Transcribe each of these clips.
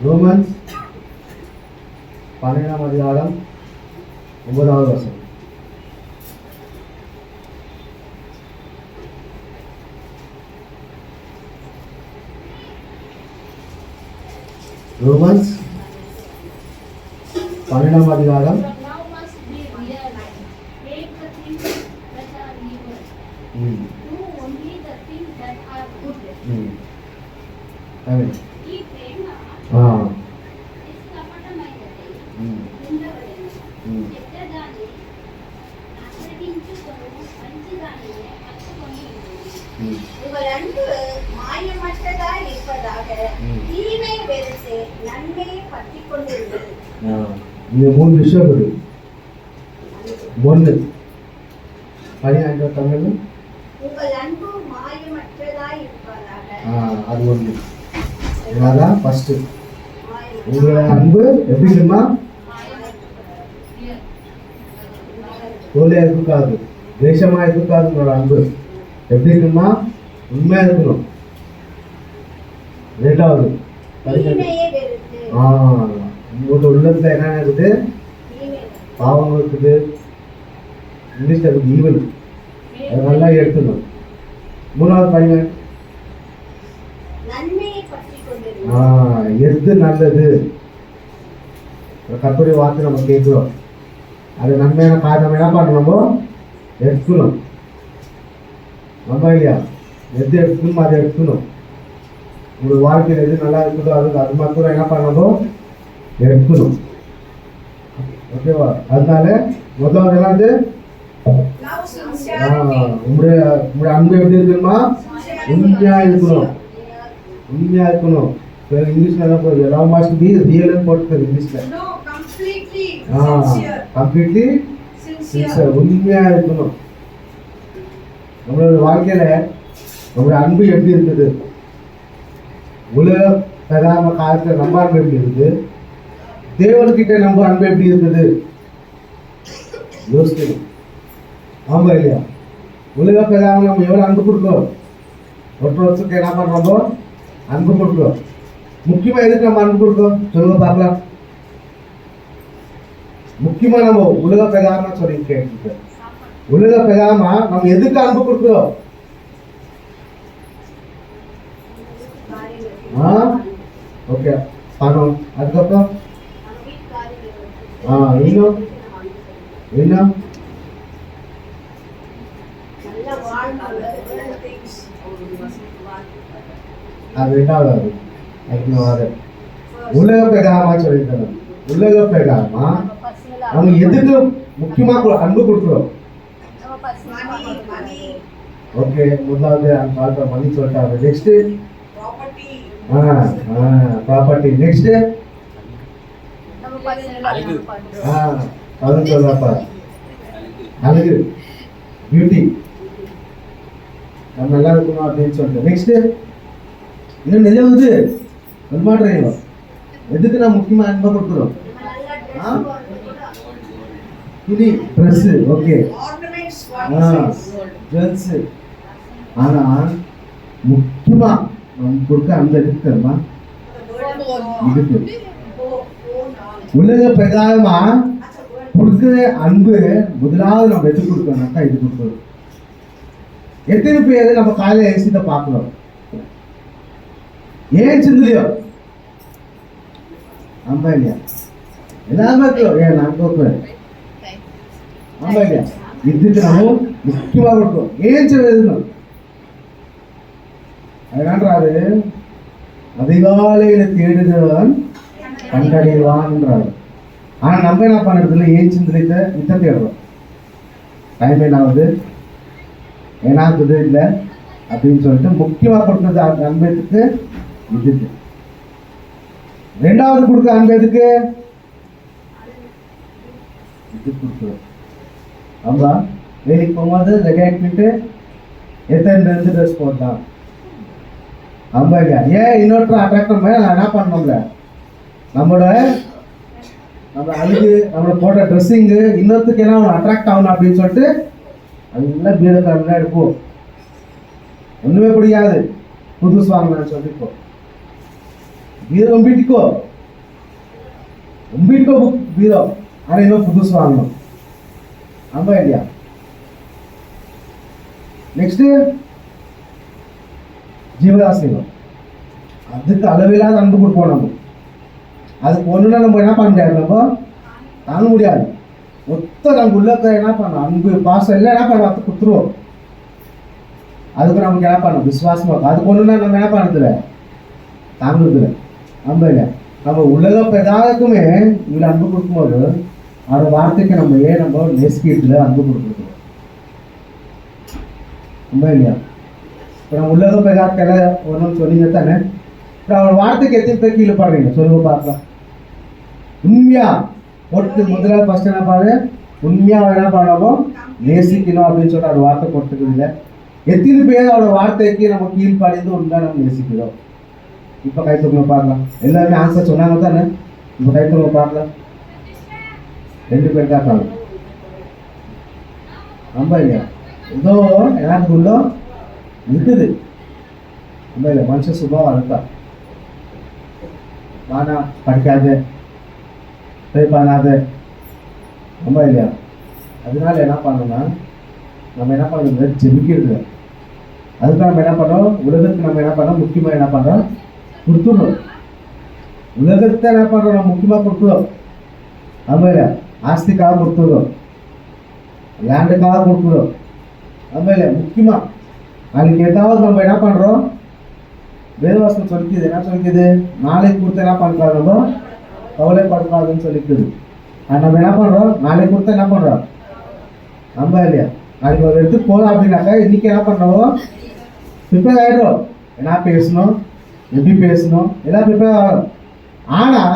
Romans 12ஆம் அதிகாரம் 9வது வசனம். ரோமன்ஸ் 12ஆம் அதிகாரம் உங்கள் அன்பு மாயமற்றதாய் இருப்பதாக தீமை வெறுத்து நன்மையை பற்றிக் கொண்டிருங்கள். இந்த 3 விஷயம் இருக்கு. 1 பதினான்கு தமிழ் உங்கள் அன்பு மாயமற்றதாய் இருப்பதாக. அது 1. அதான் ஃபர்ஸ்ட். உங்களோட அன்பு எப்படி இருக்குமா? போலியா இருக்காது, தேசமா இருக்காது. உங்களோட அன்பு எப்படி இருக்குமா? உண்மையா இருக்கணும். 2வது உங்களோட உள்ளத்துல என்ன இருக்குது? பாவம் இருக்குது. இங்கிலீஷ்ல இருக்கு ஈவல். அது நல்லா எடுத்துக்கணும். 3வது பாருங்க, எது நல்லது? கர்த்தருடைய வார்த்தை நம்ம கேட்கிறோம். அது நன்மையான காரணம் என்ன பண்ணணும்? எடுக்கணும். நம்ம இல்லையா? எது எடுக்கணும் அதை எடுக்கணும். உங்களோட வாழ்க்கையில் எது நல்லா இருக்குதோ அது மாத்திரம் என்ன பண்ணணும்? எடுக்கணும். ஓகேவா? அதனால முதல்ல என்னது? உங்களுடைய அன்பு எப்படி இருக்கணுமா? உண்மையா இருக்கணும். உண்மையா இருக்கணும். இங்கிலீஷ்ல என்ன போகுது? லவ் மஸ்ட் பி ரியல் போட்டுருக்குது இங்கிலீஷ்ல. Completely sincere. உண்மையா இருக்கணும். நம்மளோட வாழ்க்கையில நம்மளோட அன்பு எப்படி இருக்குது? உலக பிரதான காலத்துல நம்ம அன்பு எப்படி இருக்குது? தேவன்கிட்ட நம்ம அன்பு எப்படி இருக்குது? யோசிக்கணும். ஆமா இல்லையா? உலக பிரதான நம்ம எவ்வளவு அன்பு கொடுக்கிறோம்? ஒருத்தருக்கு என்ன பண்றோம்? அன்பு கொடுக்கிறோம். முக்கியமா எதுக்கு நம்ம அன்பு கொடுக்கிறோம் சொல்லுங்க பார்க்கலாம். முக்கியமா நம்ம உலக பிரதான சொல்லியிருக்கேன். உலக பிரதானமா நம்ம எதுக்கு அன்பு கொடுக்கிறோம்? ஓகே, பணம். அதுக்கப்புறம் இன்னும் இன்னும் அது 2வது. உலக பிரகாரமா சொல்லியிருக்கணும். உலக பிரகாரமா நம்ம எதுக்கு முக்கியமா அன்பு கொடுக்கிறோம்? ஓகே, முதலாவது அந்த மணி சொல்லிட்டாரு. Next property. நெக்ஸ்ட் அது சொல்றப்பா அழகு, பியூட்டி. நம்ம நல்லா இருக்கணும் அப்படின்னு சொல்லிட்டு. நெக்ஸ்ட் இன்னும் நிலவுது மாட்டுறீங்களோ? எதுக்கு நான் முக்கியமா அன்பை கொடுக்குறோம்? துணி, ட்ரெஸ். Okay, jewels. ஆனா முக்கியமா நம்ம கொடுக்க அந்த எதுக்கு தெரியுமா? இதுக்கு உலக பிரகாரமா கொடுக்குற அன்பு முதலாவது நம்ம எது கொடுக்கணும்னாக்கா இது கொடுக்கணும். எத்தனை பேர் நம்ம காலையில எழுச்சிட்ட பார்க்கிறோம்? ஏன் சிந்தலையோ? ஆமா இல்லையா? எல்லாருமே இருக்கிறோம். ஏன் நான் கொடுக்குறேன்? ஆமா இல்லையா? இதுக்கு நம்ம முக்கியமா கொடுக்கிறோம். ஏன் சொல்லணும்? அதனான்றாரு, அதிகாலையில தேடுகிறவன் கண்டடைவான்ன்றாரு. ஆனா நம்ம என்ன பண்றது இல்லை? ஏன் சிந்தனைத்த மித்த தேடுறோம். டைம் என்ன ஆகுது, ஏனாக்குது இல்லை அப்படின்னு சொல்லிட்டு முக்கியமா கொடுத்தது அந்த அன்பத்துக்கு இதுக்கு. 2வது கொடுக்க அன்பதுக்கு இது கொடுக்குறோம். நம்ம வேலைக்கு போகும்போது ரெடி ஆகிட்டு எத்தனை ட்ரெஸ் போடலாம். ஆமா இல்லையா? ஏன் இன்னொருத்தர் அட்ராக்ட் பண்ண நான் என்ன பண்ணோம்ல, நம்மளோட அழகு, நம்மளோட போட்ட ட்ரெஸ்ஸிங்கு இன்னொருத்துக்கு என்ன அட்ராக்ட் ஆகணும் அப்படின்னு சொல்லிட்டு அதெல்லாம் பீரக்காரனா எடுப்போம். ஒண்ணுமே பிடிக்காது, புதுசு வாங்கினான்னு சொல்லிப்போம். பீரம் வீட்டுக்கோ உம்பிட்டு வீதம் ஆனால் இன்னும் புதுசு வாங்கணும். ஆமா இல்லையா? நெக்ஸ்ட் ஜீவராசிகள், அதுக்கு அளவில்லாத அன்பு கொடுப்போம். நம்ம அதுக்கு ஒன்றுனா நம்ம என்ன பண்ண முடியாது, நம்ம தாங்க முடியாது. மொத்தம் நம்ம உள்ள என்ன பண்ணோம், அன்பு பாசம் எல்லாம் என்ன பண்ண அதை கொடுத்துருவோம். அதுக்கு நமக்கு என்ன பண்ணணும், விசுவாசமா இருக்கும். அதுக்கு ஒன்றுனா நம்ம என்ன பண்ணுறதில்ல, தாங்குறதில்ல. நம்ம இல்லை, நம்ம உலக பிரதானத்துக்குமே இவ்வளோ அன்பு கொடுக்கும்போது அவரோட வார்த்தைக்கு நம்ம ஏன் நம்ம நேசிக்கிறதுல அன்பு கொடுக்குறது ரொம்ப இல்லையா? இப்போ நம்ம உலக பிரதானத்தில் ஒன்றும் சொன்னீங்க தானே. இப்போ அவரோட வார்த்தைக்கு எத்தனை பேர் கீழே பாடுறீங்க சொல்லுங்க பார்க்கலாம். உண்மையா போட்டு முதல்ல ஃபர்ஸ்ட் என்ன பாரு, உண்மையாக என்ன பண்ணணும், நேசிக்கணும் அப்படின்னு சொல்லிட்டு அவரோட வார்த்தை போட்டுக்கிறது இல்லை. எத்தனை பேர் அவரோட வார்த்தைக்கு நம்ம கீழ்ப்படிந்து உண்மையாக நம்ம நேசிக்கிறோம்? இப்போ கை தூக்கணும் பார்க்கலாம். எல்லாருமே ஆன்சர் சொன்னாங்க தானே. இப்போ கை தூக்கணும் பார்க்கலாம். 2 பேர் தான் இருக்காங்க. ரொம்ப இல்லையா? ஏதோ எனக்கு உள்ள இருக்குது. ரொம்ப இல்லை, மனுஷ சுபாவம் இருக்கா. வானா படிக்காது, போய் பண்ணாது. ரொம்ப இல்லையா? அதனால என்ன பண்ணணும்னா நம்ம என்ன பண்ணணும், ஜெபிக்கிறது. அதுக்கு நம்ம என்ன பண்ணோம், உலகத்துக்கு நம்ம என்ன பண்ணோம், முக்கியமாக என்ன பண்ணுறோம், கொடுத்துடணும். உலகத்தை என்ன பண்ணுறோம், நம்ம முக்கியமாக கொடுத்துடும். ஆமாம், ஆஸ்திக்காக கொடுத்துடும், லேண்டுக்காக கொடுத்துடும். ஆமாம், முக்கியமாக அதுக்கு ஏதாவது நம்ம என்ன பண்ணுறோம், வேதவாசம் சொல்லிக்குது. என்ன சொல்லிக்குது, நாளைக்கு கொடுத்து என்ன பண்ணுறாங்க, நம்ம கவலைப்படுத்தாதுன்னு சொல்லிக்குது. நம்ம என்ன பண்ணுறோம், நாளைக்கு கொடுத்தா என்ன பண்ணுறோம், நம்ம இல்லையா, நாளைக்கு ஒரு இடத்துக்கு போகலாம் அப்படின்னாக்கா இன்னைக்கு என்ன பண்ணுறோம், ப்ரிப்பேர் ஆகிடுறோம். என்ன பேசணும், எப்படி பேசணும், எல்லாம் ப்ரிப்பேர் ஆகும். ஆனால்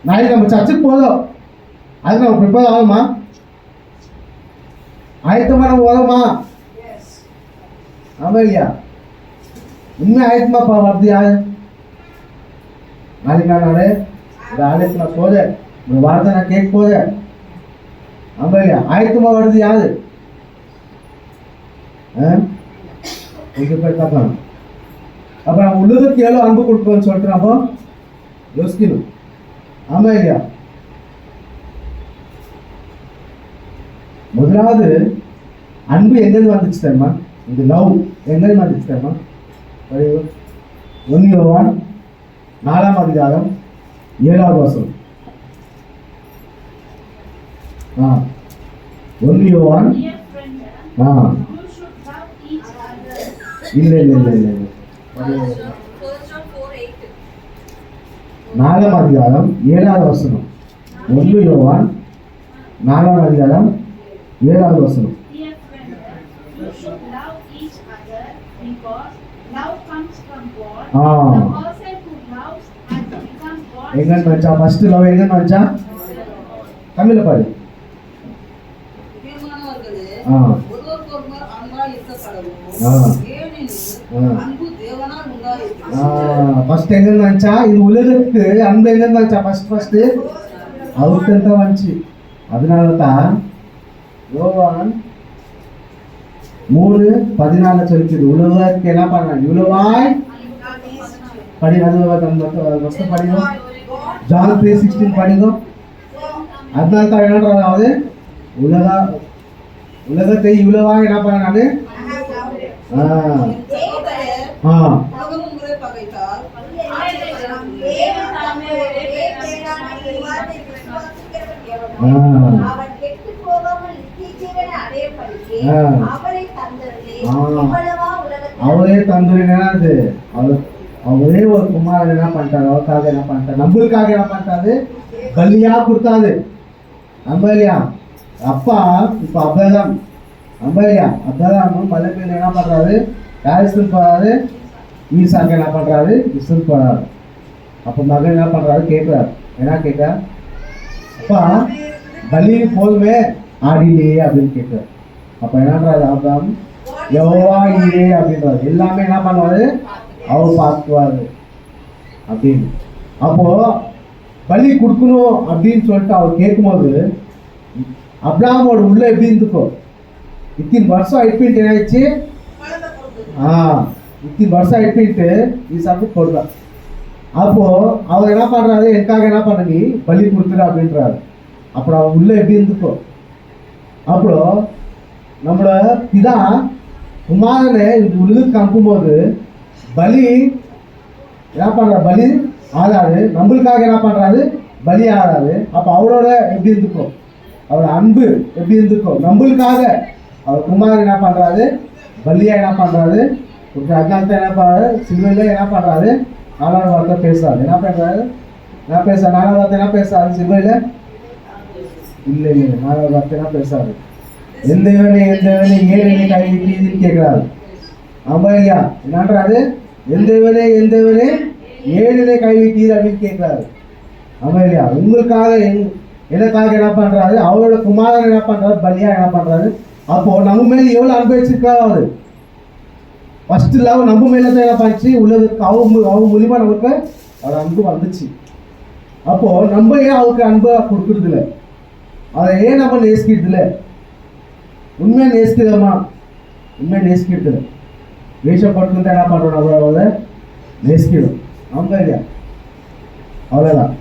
நாளைக்கு நம்ம சர்ச்சுக்கு போதும், அதுக்கு நம்ம ப்ரிப்பேர் ஆகுமா, ஆயத்தமாக நம்ம போதுமா? ஆமாம் இல்லையா? உண்மை ஆயத்தமாப்பா வருது யாரு? நாளைக்கு நான் இந்த ஆலயத்துக்கு நான் போதேன், இந்த வார்த்தை நான் கேட்க போதேன். ஆமாம் இல்லையா? ஆயத்தமாக வருது யாரு? பேர் பார்க்கலாம். அப்போ நம்ம உலகத்துக்கு எவ்வளோ அன்பு கொடுப்போம்னு சொல்லிட்டு நம்ம யோசிக்கணும். ஆமா இல்லையா? முதலாவது அன்பு எங்கேருந்து வந்துச்சு தெரியுமா? இந்த லவ் எங்கேருந்து வந்துச்சு தெரியுமா? 1 யோவான் 4ஆம் அதிகாரம் 7வது வசனம். 1 யோவான் இல்லை 4ஆம் அதிகாரம் 7வது வசனம். 1 யோவான் 4ஆம் அதிகாரம் 7வது வசனம். எங்கன்னு வச்சா ஃபர்ஸ்ட் லவ் எங்கன்னு வச்சா தமிழ்ல பாரு. ஃபர்ஸ்ட் எங்கன்னு வந்துச்சா, இது உலகத்துக்கு அன்பு எங்கன்னு வந்துச்சா, ஃபர்ஸ்ட் அவருக்கு தான் வந்துச்சு. அதனால தான் யோவான் 3:14 சொல்லிக்குது, உலகத்துக்கு என்ன பண்ண இவ்வளவாய் படி. அது படிங்க, John 3:16 படிங்க. அதனால தான் என்னன்றது, உலகத்தை இவ்வளவாக என்ன பண்ணாரு, அவரே தந்துருது. அவரே ஒரு குமாரன் என்ன பண்ணிட்டாரு, அவருக்காக என்ன பண்ணிட்டாரு, நம்மளுக்காக என்ன பண்ணிட்டாரு, பலியா கொடுத்தாரு. நம்ம இல்லையா? அப்பா இப்போ அப்ரஹாம், நம்ம இல்லையா, அப்ரஹாம் மலை மேல என்ன பண்றாரு, யாரிஸ்க்கு போறாரு, ஈசாக்கு என்ன பண்றாரு, இஸ்ரேல் போறாரு. அப்போ மகன் என்ன பண்றாரு, கேட்கிறாரு. என்ன கேட்க, அப்பா பலி போதுமே ஆடிலே அப்படின்னு கேட்கிறாரு. அப்ப என்னன்றாரு அப்ரஹாம், யெகோவா ஈரே அப்படின்றாரு. எல்லாமே என்ன பண்ணுவாரு, அவர் பார்த்துவாரு அப்படின்னு. அப்போ பலி கொடுக்கணும் அப்படின்னு சொல்லிட்டு அவர் கேட்கும்போது அப்ரஹாமோட உள்ள எப்படி இருந்துக்கோ, இத்தனை வருஷம் ஆயிட்டு என்னாச்சு, இத்தனை வருஷம் ஆயிட்டு ஈசாக்கு கொடுத்தார். அப்போ அவர் என்ன பண்றாரு, எனக்காக என்ன பண்ண நீ பலி கொடுத்துரு அப்படின்றாரு. அப்புறம் அவர் உள்ள எப்படி இருந்துக்கோ. அப்புறம் நம்மளோட பிதா குமாரனை இந்த உலகத்துக்கு அனுப்பும்போது பலி என்ன பண்றாரு, பலி ஆகாது, நம்மளுக்காக என்ன பண்றாரு, பலி ஆகாது. அப்போ அவரோட எப்படி இருந்துக்கும், அவரோட அன்பு எப்படி இருந்துக்கும், நம்மளுக்காக அவர் குமாரன் என்ன பண்றாரு, பலியா என்ன பண்றாரு, அதனால என்ன பண்றாரு, சிலுவையில என்ன பண்றாரு, 4வது வார்த்தை பேசுறாரு. என்ன பண்றாரு, என்ன பேசுறாரு, 4வது வார்த்தை என்ன பேசுறாரு சிலுவையில, இல்லை 4வது வார்த்தை என்ன பேசுறாரு, என் தேவனே ஏன் என்னை கைவிட்டீங்கன்னு கேட்கிறாரு. ஆமா இல்லையா, என்னன்றாரு, என் தேவனே ஏன் என்னை கைவிட்டீர் அப்படின்னு கேட்கிறாரு. ஆமா இல்லையா, உங்களுக்காக எனக்காக என்ன பண்றாரு, அவரோட குமாரன் என்ன பண்றாரு, பலியா என்ன பண்றாரு. அப்போ நம்ம மேல எவ்வளவு அனுபவிச்சிருக்காரு அவரு. ஃபர்ஸ்ட் லவ் நம்ம மேல தான் என்ன பண்ணுச்சு, உள்ளதுக்கு அவங்க மூலியமா நமக்கு அவர் அன்பு வந்துச்சு. அப்போ நம்ம ஏன் அவருக்கு அன்பை கொடுக்கறது இல்லை, அதை ஏன் நம்ம நேசிக்கிறது இல்லை, உண்மையாக நேசிக்கிறோமா, உண்மையாக நேசிக்கிறது இல்லை. வேஷப்பட்டு என்ன பண்றோம், நம்ம அவரை நேசிக்கிறோம். அவங்க இல்லையா, அவ்வளோதான்.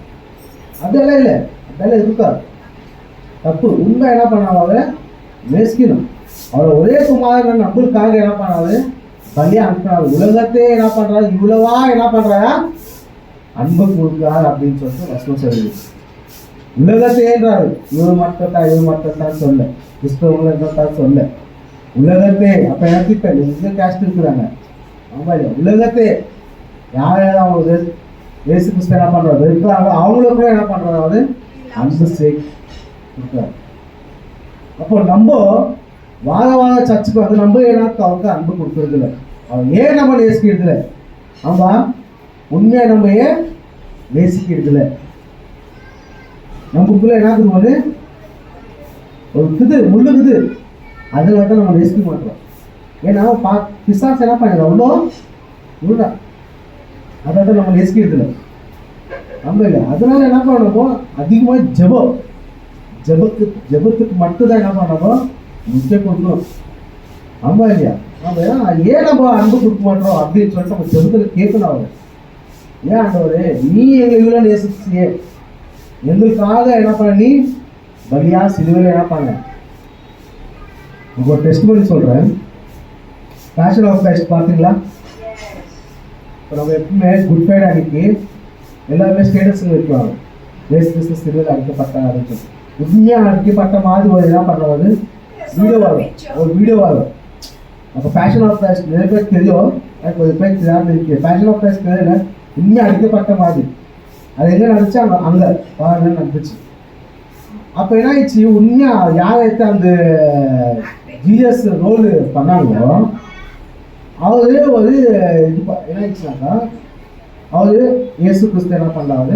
அதெல்லாம் இல்லை, அதெல்லாம் இருக்காது, தப்பு. உண்மை என்ன பண்ணாவது, நேசிக்கணும். அவரை ஒரே குமாரன் நம்மளுக்காக என்ன பண்ணாது, பலியா அனுப்பினாரு. உலகத்தே என்ன பண்றாரு, இவ்வளவா என்ன பண்றாரா, அன்பு கொடுக்குறாரு அப்படின்னு சொல்லிட்டு வசனம் சொல்லுது. உலகத்தேன்றாரு, இவர் மட்டும்தான் சொல்ல, கிறிஸ்தவர்கள் சொல்ல, உலகத்தே. அப்ப எனக்கு இப்ப எங்க கேஸ்ட் இருக்கிறாங்க, ஆமா இல்லையா, உலகத்தே யாராவது அவங்க இயேசு கிறிஸ்து என்ன பண்றாரு இருக்கிறாங்க, அவங்களுக்கும் என்ன பண்றாரு, அன்பு கொடுக்குறாரு. அப்போ நம்ம வார சர்ச்சுக்கு வந்து நம்ம ஏன்னா அவருக்கு அன்பு கொடுக்கறது இல்லை, அவன் ஏன் நம்ம நேசிக்கிறது இல்லை, ஆமா உண்மையா நம்ம ஏன் நேசிக்கிறது இல்லை. நமக்குள்ள என்ன போது ஒரு முள்ளுக்குது, அதில் வந்து நம்ம நேசிக்க மாட்டோம். ஏன்னா பிசாசு என்ன பண்ணுது, அவ்வளோ முள்ளா, அதை நம்ம நேசிக்கிறது இல்லை, நம்ம இல்லை. அதனால என்ன பண்ணணும், அதிகமாக ஜெபத்துக்கு மட்டும்தான் என்ன பண்ணணும், முக்கியம் கொடுக்கணும். ஆமா இல்லையா, நம்ம ஏன் நம்ம அன்பு கொடுக்க மாட்டோம் அப்படின்னு சொல்லிட்டு நம்ம ஜெபத்தில் கேட்கணும். அவர் ஏன் ஆண்டவரே நீ எங்களை இவ்வளோ நேசிச்சியே, எங்களுக்காக என்ன பண்ண நீ பலியா சிலுவையில் என்ன பண்ண. ஒரு டெஸ்ட் பண்ணி சொல்கிறேன், பேஷன் ஆஃப் கிரைஸ்ட் பார்த்தீங்களா. இப்போ நம்ம எப்பவுமே குட் ஃப்ரைடே அன்னைக்கு எல்லாருமே ஸ்டேட்டஸில் வைக்குவாங்க, இயேசு கிறிஸ்து சிலுவையில் அடிக்கப்பட்டார் அப்படின்னு சொல்லி. உண்மையாக அடிக்கப்பட்ட மாதிரி ஒரு என்ன பண்ணுறது, வீடியோ வரும். அப்போ பேஷன் ஆஃப் கிரைஸ்ட் நிறைய பேர் தெரியும், எனக்கு ஒரு பேர் தெரியாமல் இருக்கு. பேஷன் ஆஃப் கிரைஸ்ட் தெரியல, உண்மையாக அடிக்கப்பட்ட மாதிரி அது எங்கே நடந்துச்சு, அங்கே பாருங்க நடந்துச்சு. அப்போ என்ன ஆயிடுச்சு, உண்மையாக யார் எடுத்து அந்த ஜீசஸ் ரோல் பண்ணாங்களோ அவரு ஒரு இது என்ன ஆயிடுச்சுனாக்கா, அவரு இயேசு கிறிஸ்து என்ன பண்ணாரு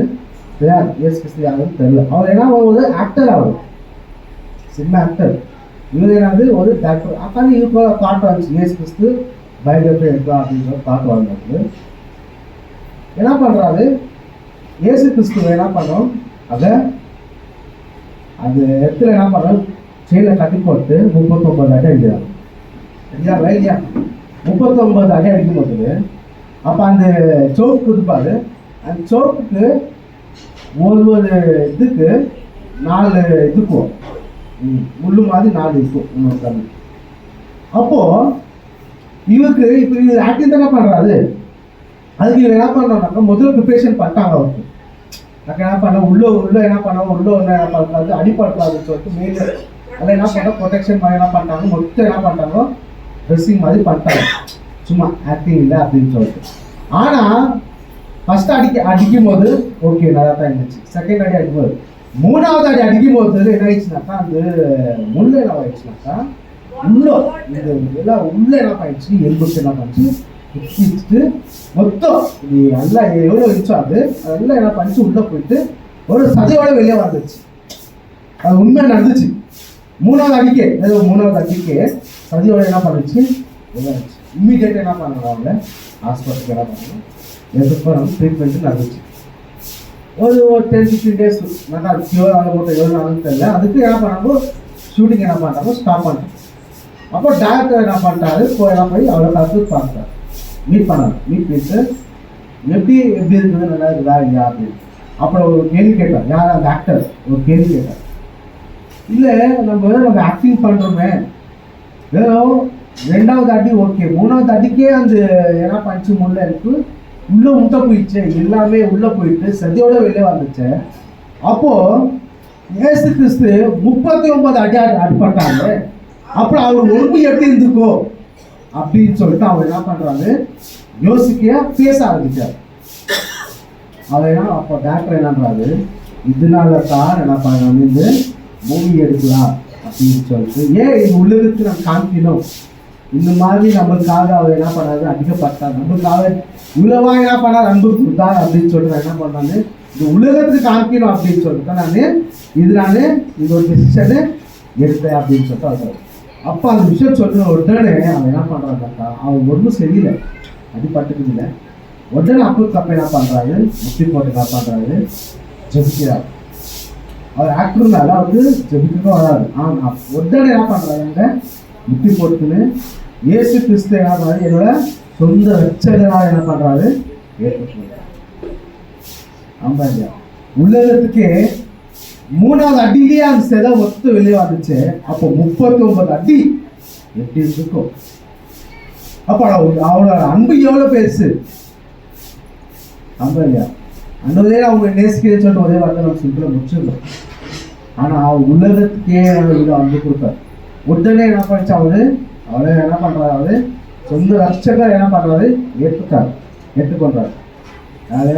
தெரியாது, இயேசு கிறிஸ்து யாருன்னு தெரியல. அவர் என்ன ஒரு ஆக்டர், அவர் சினிமா ஆக்டர். இவர் என்னது ஒரு டாக்டர். அப்போ இவருக்கு தாட் வந்துச்சு, இயேசு கிறிஸ்து பயோகிராஃபி எடுக்கலாம் அப்படின்னு சொல்லி தாட் வாங்கினது. என்ன பண்ணுறாரு, இயேசு கிறிஸ்துவ என்ன பண்ணோம், அதை அந்த இடத்துல என்ன பண்ணோம், செயலை கட்டி போட்டு 39 அடி அடிக்கிறாங்க இல்லையா, இல்லையா 39 அடி அடிக்கும் போது அப்போ அந்த சோப்பு கொடுப்பாரு, அந்த சோப்புக்கு ஒரு இதுக்கு 4 இதுக்கும் முள்ளு மாதிரி 4 இருக்கும் இன்னொரு கம்மி. அப்போது இவருக்கு இப்போ இவர் ஆக்டிங் தானே பண்ணுறாரு, அதுக்கு இவர் என்ன பண்ணுறோம்னாக்கா முதல்ல ப்ரிப்பரேஷன் பண்ணிட்டாங்க அவருக்கு. நான் என்ன பண்ண உள்ள என்ன பண்ணோம், உள்ள ஒன்று என்ன பண்ணாது, அடிப்படக்கூடாதுன்னு சொல்லிட்டு மேலே அதெல்லாம் என்ன பண்ணோம், ப்ரொடெக்ஷன் மாதிரி என்ன பண்ணிட்டாங்க, மொத்தம் என்ன பண்ணிட்டாங்க ட்ரெஸ்ஸிங் மாதிரி பண்ணிட்டாங்க, சும்மா ஆக்டிங் இல்லை அப்படின்னு சொல்லிட்டு. ஆனால் ஃபஸ்ட்டு அடிக்கும் போது ஓகே நல்லா தான் இருந்துச்சு. செகண்ட் அடி அடிக்கும்போது, 3வது அடி அடிக்கும் போது என்ன ஆயிடுச்சுனாக்கா, அந்த முள்ள என்ன ஆயிடுச்சுனாக்கா, உள்ள இந்த எல்லாம் உள்ள என்ன பண்ணிடுச்சு, எலும்புக்கு என்ன பண்ணிச்சு வச்சுட்டு மொத்தம் இது நல்லா எவ்வளோ இருந்துச்சோ அதெல்லாம் என்ன பண்ணிச்சு, உள்ளே போயிட்டு ஒரு சதையோட வெளியே வந்துச்சு. அது உண்மையாக நடந்துச்சு. 3வது அடிக்கே சதியோட என்ன பண்ணுச்சு, வெளியாச்சு. இம்மீடியட்டாக என்ன பண்ணுறாங்க, அவங்க ஹாஸ்பிட்டலுக்கு என்ன பண்ணணும், எதுக்கு ட்ரீட்மெண்ட்டு நடந்துச்சு. ஒரு 10-15 days நல்லா கியூர் ஆக போட்டு எவ்வளோ நாளும் தெரியல. அதுக்கு என்ன பண்ணாங்க, ஷூட்டிங் என்ன பண்ணுறாங்க, ஸ்டாப் பண்ணுறாங்க. அப்போ டேரக்டர் என்ன பண்ணுறாரு, என்ன போய் அவ்வளோ காலத்துக்கு பார்க்குறாரு, மீட் பண்ணாங்க. மீட் பண்ணிட்டு எப்படி எப்படி இருக்குது, நல்லா இருக்குதா இல்லையா அப்படின்னு. அப்புறம் ஒரு கேள்வி கேட்டார், யார் அந்த ஆக்டர் ஒரு கேள்வி கேட்டார், இல்லை நம்ம ஆக்டிங் பண்ணுறோமே, ஏதோ 2வது அடி ஓகே, 3வது அடிக்கே அந்த என்ன பஞ்சு முள்ள எனக்கு உள்ளே முட்டை போயிடுச்சு, எல்லாமே உள்ளே போயிட்டு சதியோட வெளியே வந்துச்சு. அப்போ இயேசு கிறிஸ்து 39 அடி அடிப்பட்டாங்க. அப்புறம் அவர் ஒழுங்கு எப்படி இருந்துக்கோ அப்படின்னு சொல்லிட்டு அவர் என்ன பண்றாரு, யோசிக்க பேச ஆரம்பிச்சார். அவர் என்ன அப்போ டாக்டர் என்னன்றாரு, இதனால தான் என்ன பண்ண இந்த மூவி எடுக்கலாம் அப்படின்னு சொல்லிட்டு, ஏன் இது உள்ளதுக்கு நம்ம காமிக்கணும், இந்த மாதிரி நம்மளுக்காக அவர் என்ன பண்ணாரு, அதிகப்பட்டார், நம்மளுக்காக இவ்வளவா என்ன பண்ணார், அன்பு கொடுத்தார் அப்படின்னு சொல்லிட்டு என்ன பண்ணாரு, இந்த உலகத்துக்கு காமிக்கணும் அப்படின்னு சொல்லிட்டு நான் இதனால இந்த ஒரு டிசிஷனு எடுத்தேன் அப்படின்னு சொல்லிட்டு அவர். அப்போ அந்த விஷயம் சொல்ற உடனே அவன் என்ன பண்ணுறாங்கக்கா, அவன் ஒன்றும் சரியில்லை, அடிப்பட்டுக்கு இல்லை. உடனே அப்போ தப்ப என்ன பண்ணுறாரு, முட்டி போட்டு என்ன பண்ணுறாரு, ஜெபிக்கிறார். அவர் ஆக்டர்னால அவருக்கு ஜெபிக்கணும் வராது. ஆனால் உடனே என்ன பண்ணுறாங்க, முட்டி போட்டுன்னு இயேசு கிறிஸ்து என்ன பண்ணுறாரு, என்னோட சொந்த ரட்சகராக என்ன பண்ணுறாரு, ஏற்றுக்கொள்கிறார். ஆமா இல்லையா, உலகத்துக்கே 3வது அடியிலேயே அந்த சிலை ஒத்து வெளியே வந்துச்சு. அப்போ 39 அடி எப்படி இருக்கும். அப்போ அவளோட அன்பு எவ்வளவு பெருசு. ஆமா இல்லையா, அந்ததே அவங்க நேசிக்கிறேன்னு சொல்லிட்டு ஒரே வார்த்தை நம்ம சிம்பிளா முடிச்சிருந்தோம். ஆனா உலகத்துக்கே இவ்வளோ அன்பு கொடுத்தார். உடனே என்ன பண்ணிச்சு அவளை என்ன பண்றாரு, அவரு சொந்த ரட்சகர் என்ன பண்றாரு, ஏற்றுக்கொண்டாரு. யாரு,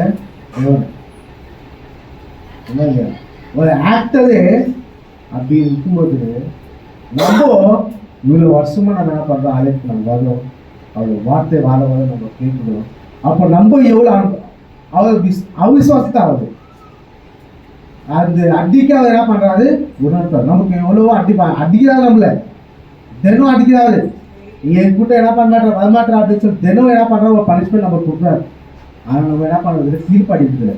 ஒரு ஆக்டரே அப்படி இருக்கும்போது நம்ம இவ்வளோ வருஷமா நம்ம என்ன பண்றோம், அழைப்பு நம்ம வரோம், அவ்வளோ வார்த்தை வாழ நம்ம கேட்கணும். அப்போ நம்ம எவ்வளோ அவர் அவிசுவாசத்தை ஆகுது. அந்த அடிக்க அவர் என்ன பண்றாரு, உணர்த்தார். நமக்கு எவ்வளவோ அடிக்கிறாரு, நம்மள தினம் அடிக்கிறாரு, என் கூட்ட என்ன பண்ண மாட்டேன் வரமாட்டேன் அப்படின்னு சொல்லி தினம் என்ன பண்ற ஒரு பனிஷ்மெண்ட் நம்ம கொடுக்குறாரு. ஆனால் நம்ம என்ன பண்றது, ஃபீல் பண்ணிட்டு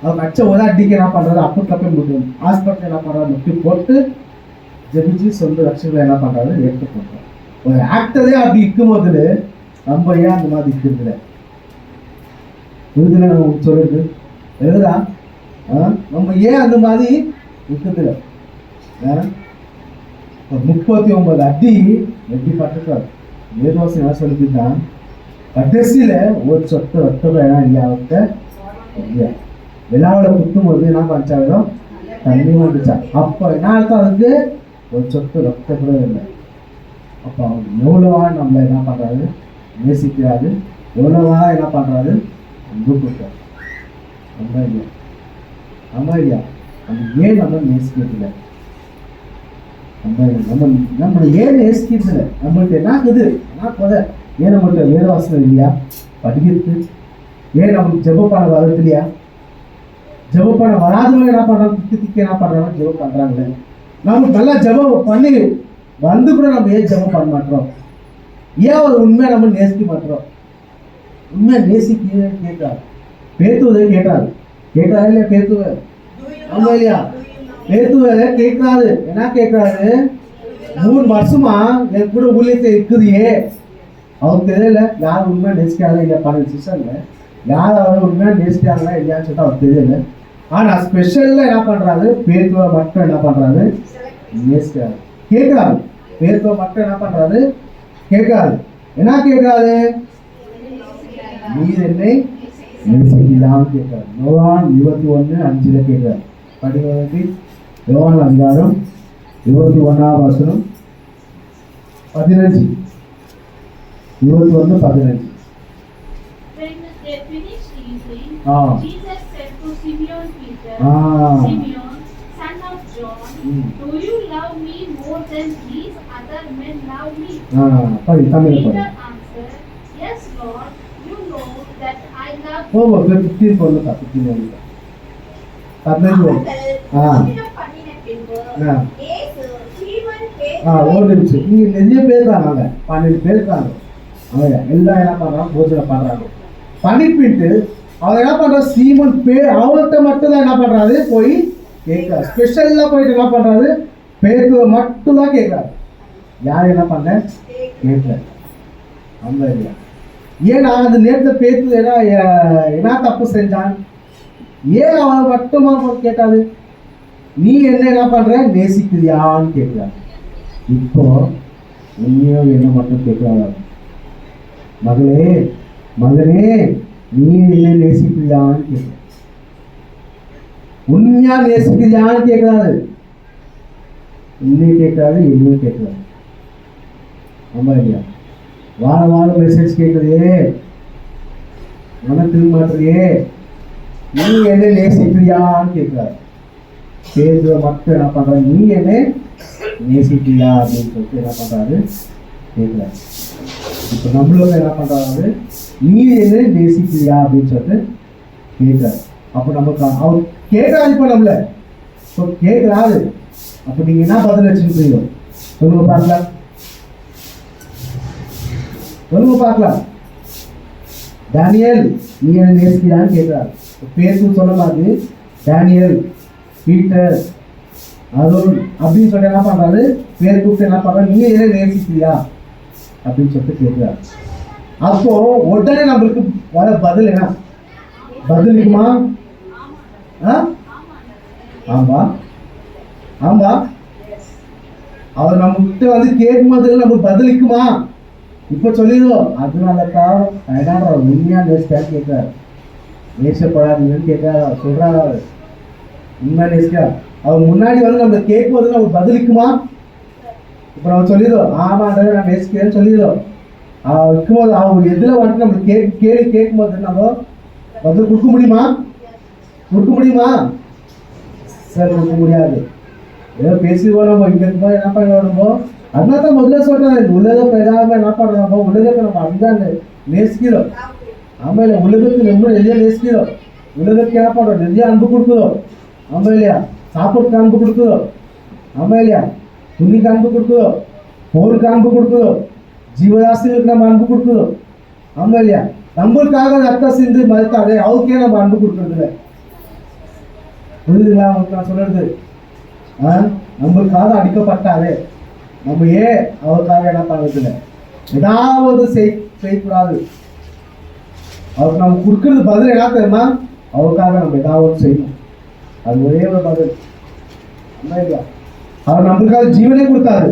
அவர் அச்ச ஒரு அடிக்க என்ன பண்றாரு, அப்போ தப்பே முடியும் ஹாஸ்பிட்டல் என்ன பண்றாரு, முட்டி போட்டு ஜெபிச்சு சொந்த ரட்சகரை என்ன பண்றாரு, ஏற்றுக்கொண்டார். ஒரு ஆக்டரே அப்படி இருக்கும் போது நம்ம ஏன் அந்த மாதிரி இருக்கிறதுல புரிதுல நம்ம சொல்றது எழுதா, நம்ம ஏன் அந்த மாதிரி இருக்கிறதுல. 39 அடி எப்படி பட்டுட்டார். ஏதோசம் என்ன சொல்லிக்கிட்டான், கடைசியில ஒரு சொத்து ரத்தம் இல்லையா அவர்கிட்ட இல்லையா, விழாவில் குத்தும் போது என்ன பண்ணிச்சாலும் தண்ணி வந்துச்சா. அப்போ என்ன அர்த்தம், அதுக்கு ஒரு சொத்து ரத்த கூட இல்லை. அப்போ அவங்க எவ்வளவா நம்மளை என்ன பண்றாரு, நேசிக்கிறாரு, எவ்வளவா என்ன பண்றாரு, அன்பு கொடுத்தாரு. நம்ம இல்லையா, நம்ம இல்லையா, நம்ம ஏன் நம்ம நேசிக்கிறதில்லை, நம்ம ஏன் நேசிக்கிறதில்லை, நம்மள்ட்ட என்ன இருக்குது, என்ன கொதை, ஏன் நம்மள்ட்ட வேதவாசனம் இல்லையா, படிக்கிறது, ஏன் நமக்கு ஜெபம் பண்ண வர்றது இல்லையா, ஜெபம் பண்ண வராதவங்க என்ன பண்றாங்க, திக்கு என்ன பண்றாங்க, ஜெபம் பண்றாங்களே. நம்ம நல்லா ஜெபம் பண்ணி வந்து கூட நம்ம ஏன் ஜெபம் பண்ண மாட்டோம், ஏன் ஒரு உண்மையை நம்ம நேசிக்க மாட்டோம். உண்மையை நேசிக்க கேட்காது, பேத்துவதை கேட்டாரு இல்லையா, பேத்துவ ஆமா இல்லையா, பேத்துவதை கேட்காது. என்ன கேட்காது, 3 வருஷமா என் கூட ஊழியத்தை இருக்குதுயே, அவருக்கு தெரியல யார் உண்மையா நேசிக்காத இல்லையா, பல சிஸ்டர்ல யார் அவர் உண்மையா நேசிக்காங்களா இல்லையான்னு சொல்லிட்டு அவருக்கு தெரியல. ஆனா ஸ்பெஷல்ல என்ன பண்றாரு, பேத்துவ மட்டும் என்ன பண்றாரு, நேசிக்கிறாரு, கேட்காது. பேத்துவ மட்டும் என்ன பண்றாரு, கேட்காது. என்ன கேட்காது, நீர் என்னை நேசிக்கலாம்னு கேட்காரு. யோவான் 21:5 கேட்காரு. படிக்க யோவான் அதிகாரம் 21ஆம் வசனம் 15, 21:15. Jesus said to Simeon Peter, Simeon, son of John, do you love me more than these other men love me? Peter answered, yes, Lord, you know that I love you. அவர்கள் போஜனம் பண்ணின பின்பு இயேசு சீமோன் பேதுருவை நீங்க நிறைய பேர் இருக்காங்க, 12 பேர் இருக்காங்க. அவங்க எல்லாம் என்ன பண்றாங்க, போஜனம் பண்றாங்க. பண்ணிட்டு அவர் என்ன பண்ற, சீமோன் அவர்கிட்ட மட்டும் தான் என்ன பண்றாரு, போய் கேட்கிறாரு. ஸ்பெஷலா போயிட்டு என்ன பண்றாரு, பேதுருவை மட்டும் தான் கேட்கிறாரு. யார் என்ன பண்ண கேட்கல. அந்த இல்லையா, ஏன் நான் அந்த நேரத்தில் பேத்து என்ன தப்பு செஞ்சான், ஏன் அவன் மட்டுமா கேட்டாது, நீ என்ன பண்ற, நேசிக்கிறியான்னு கேட்கிறான். இப்போ உண்மையும் என்ன மட்டும் கேட்கிறாங்க, மகளே மகனே நீ என்ன நேசிக்கிறியான்னு கேட்க, உண்மையா நேசிக்கிறியான்னு கேட்கிறாரு. இன்னும் கேட்கிறாரு, இன்னும் கேட்கிறாரு. ஆமா இல்லையா? வார வாரம் மெசேஜ் கேட்குறியே, மன திருமாற்றியே, நீ என்ன நேசிக்கிறியான்னு கேட்கிறாரு. பேசுற மட்டும் என்ன பண்றாரு, நீ என்ன நேசிக்கிறியா அப்படின்னு சொல்லிட்டு என்ன பண்றாரு கேட்கிறாரு. இப்போ நம்மளும் என்ன பண்றாரு, நீ என்ன நேசிக்கிறியா அப்படின்னு சொல்லிட்டு கேட்கிறாரு. அப்போ நமக்கு அவர் கேட்கறாரு, இப்போ நம்மள இப்போ கேட்கிறாரு. அப்போ நீங்க என்ன பதில் வச்சுருக்கீங்க சொல்லுங்க பார்க்கலாம், சொல்லுங்க பார்க்கலாம். டேனியல் நீ என்ன நேசிக்கிறான்னு கேட்கிறாரு. பேசு சொன்ன மாதிரி டேனியல், பீட்டர், அருண் அப்படின்னு சொல்லிட்டு என்ன பண்றாரு, பேர் கூப்பிட்டு என்ன பண்றாரு, நீ என்ன நேசிக்கிறியா அப்படின்னு சொல்லிட்டு கேட்கிறாரு. அப்போ உடனே நம்மளுக்கு வர பதில் என்ன, பதிலுக்குமா? ஆமா ஆமா, அவர் நம்ம கிட்ட வந்து கேட்கும் போது நமக்கு பதிலுக்குமா? இப்போ சொல்லிடுவோம். அதனாலதான் உண்மையா நேசிக்கான்னு கேட்கிறாரு, நேசப்படாதீங்கன்னு கேட்கிறாரு, சொல்றாரு உண்மையா நேசிக்கா. அவர் முன்னாடி வந்து நம்ம கேட்கும் போது நமக்கு பதிலுக்குமா? இப்போ நம்ம சொல்லிடுவோம் ஆமாண்டா நான் நேசிக்கிறேன்னு சொல்லிடுவோம். இருக்கும்போது அவங்க எதில் வந்துட்டு நம்ம கேள்வி கேட்கும்போது நம்ம பதில் கொடுக்க முடியுமா? கொடுக்க முடியுமா? சார் கொடுக்க முடியாது. ஏதோ பேசிடுவோம் நம்ம இங்கே இருக்கும்போது என்ன பண்ணுவோம். அதனால தான் முதல்ல சொல்கிறேன், இந்த உலகம் பெறாம என்ன பண்ணுறோம், உலகத்தை நம்ம அதுதான் நேசிக்கிறோம். ஆமாம் இல்லையா? உலகத்துக்கு ரொம்ப நிறைய நேசிக்கிறோம். உலகத்துக்கு என்ன பண்ணுறோம், நிறைய அன்பு கொடுக்குறோம். ஆமாம் இல்லையா? சாப்பாட்டுக்கு அன்பு கொடுக்குறோம். ஆமாம் இல்லையா? துணிக்கு அன்பு கொடுக்குறோம், போருக்கு அன்பு கொடுக்குறோம், ஜீவராசிகளுக்கு நம்ம அன்பு கொடுக்குறோம். ஆமாம் இல்லையா? நம்மளுக்காக ரத்த சிந்து மறுத்தாலே அவருக்கே நம்ம அன்பு கொடுக்குறதில்ல. புரியுதுங்களா உங்களுக்கு நான் சொல்றது? நம்மளுக்காக அடிக்கப்பட்டாலே நம்ம ஏன் அவருக்காக என்ன பண்ணுறதில்லை, ஏதாவது செய்யக்கூடாது. அவருக்கு நம்ம கொடுக்கறது பதில் என்ன தெரியுமா, அவருக்காக நம்ம ஏதாவது செய்யணும். அது ஒரே ஒரு பதில். இல்லையா? அவர் நம்மளுக்காக ஜீவனே கொடுத்தாரு,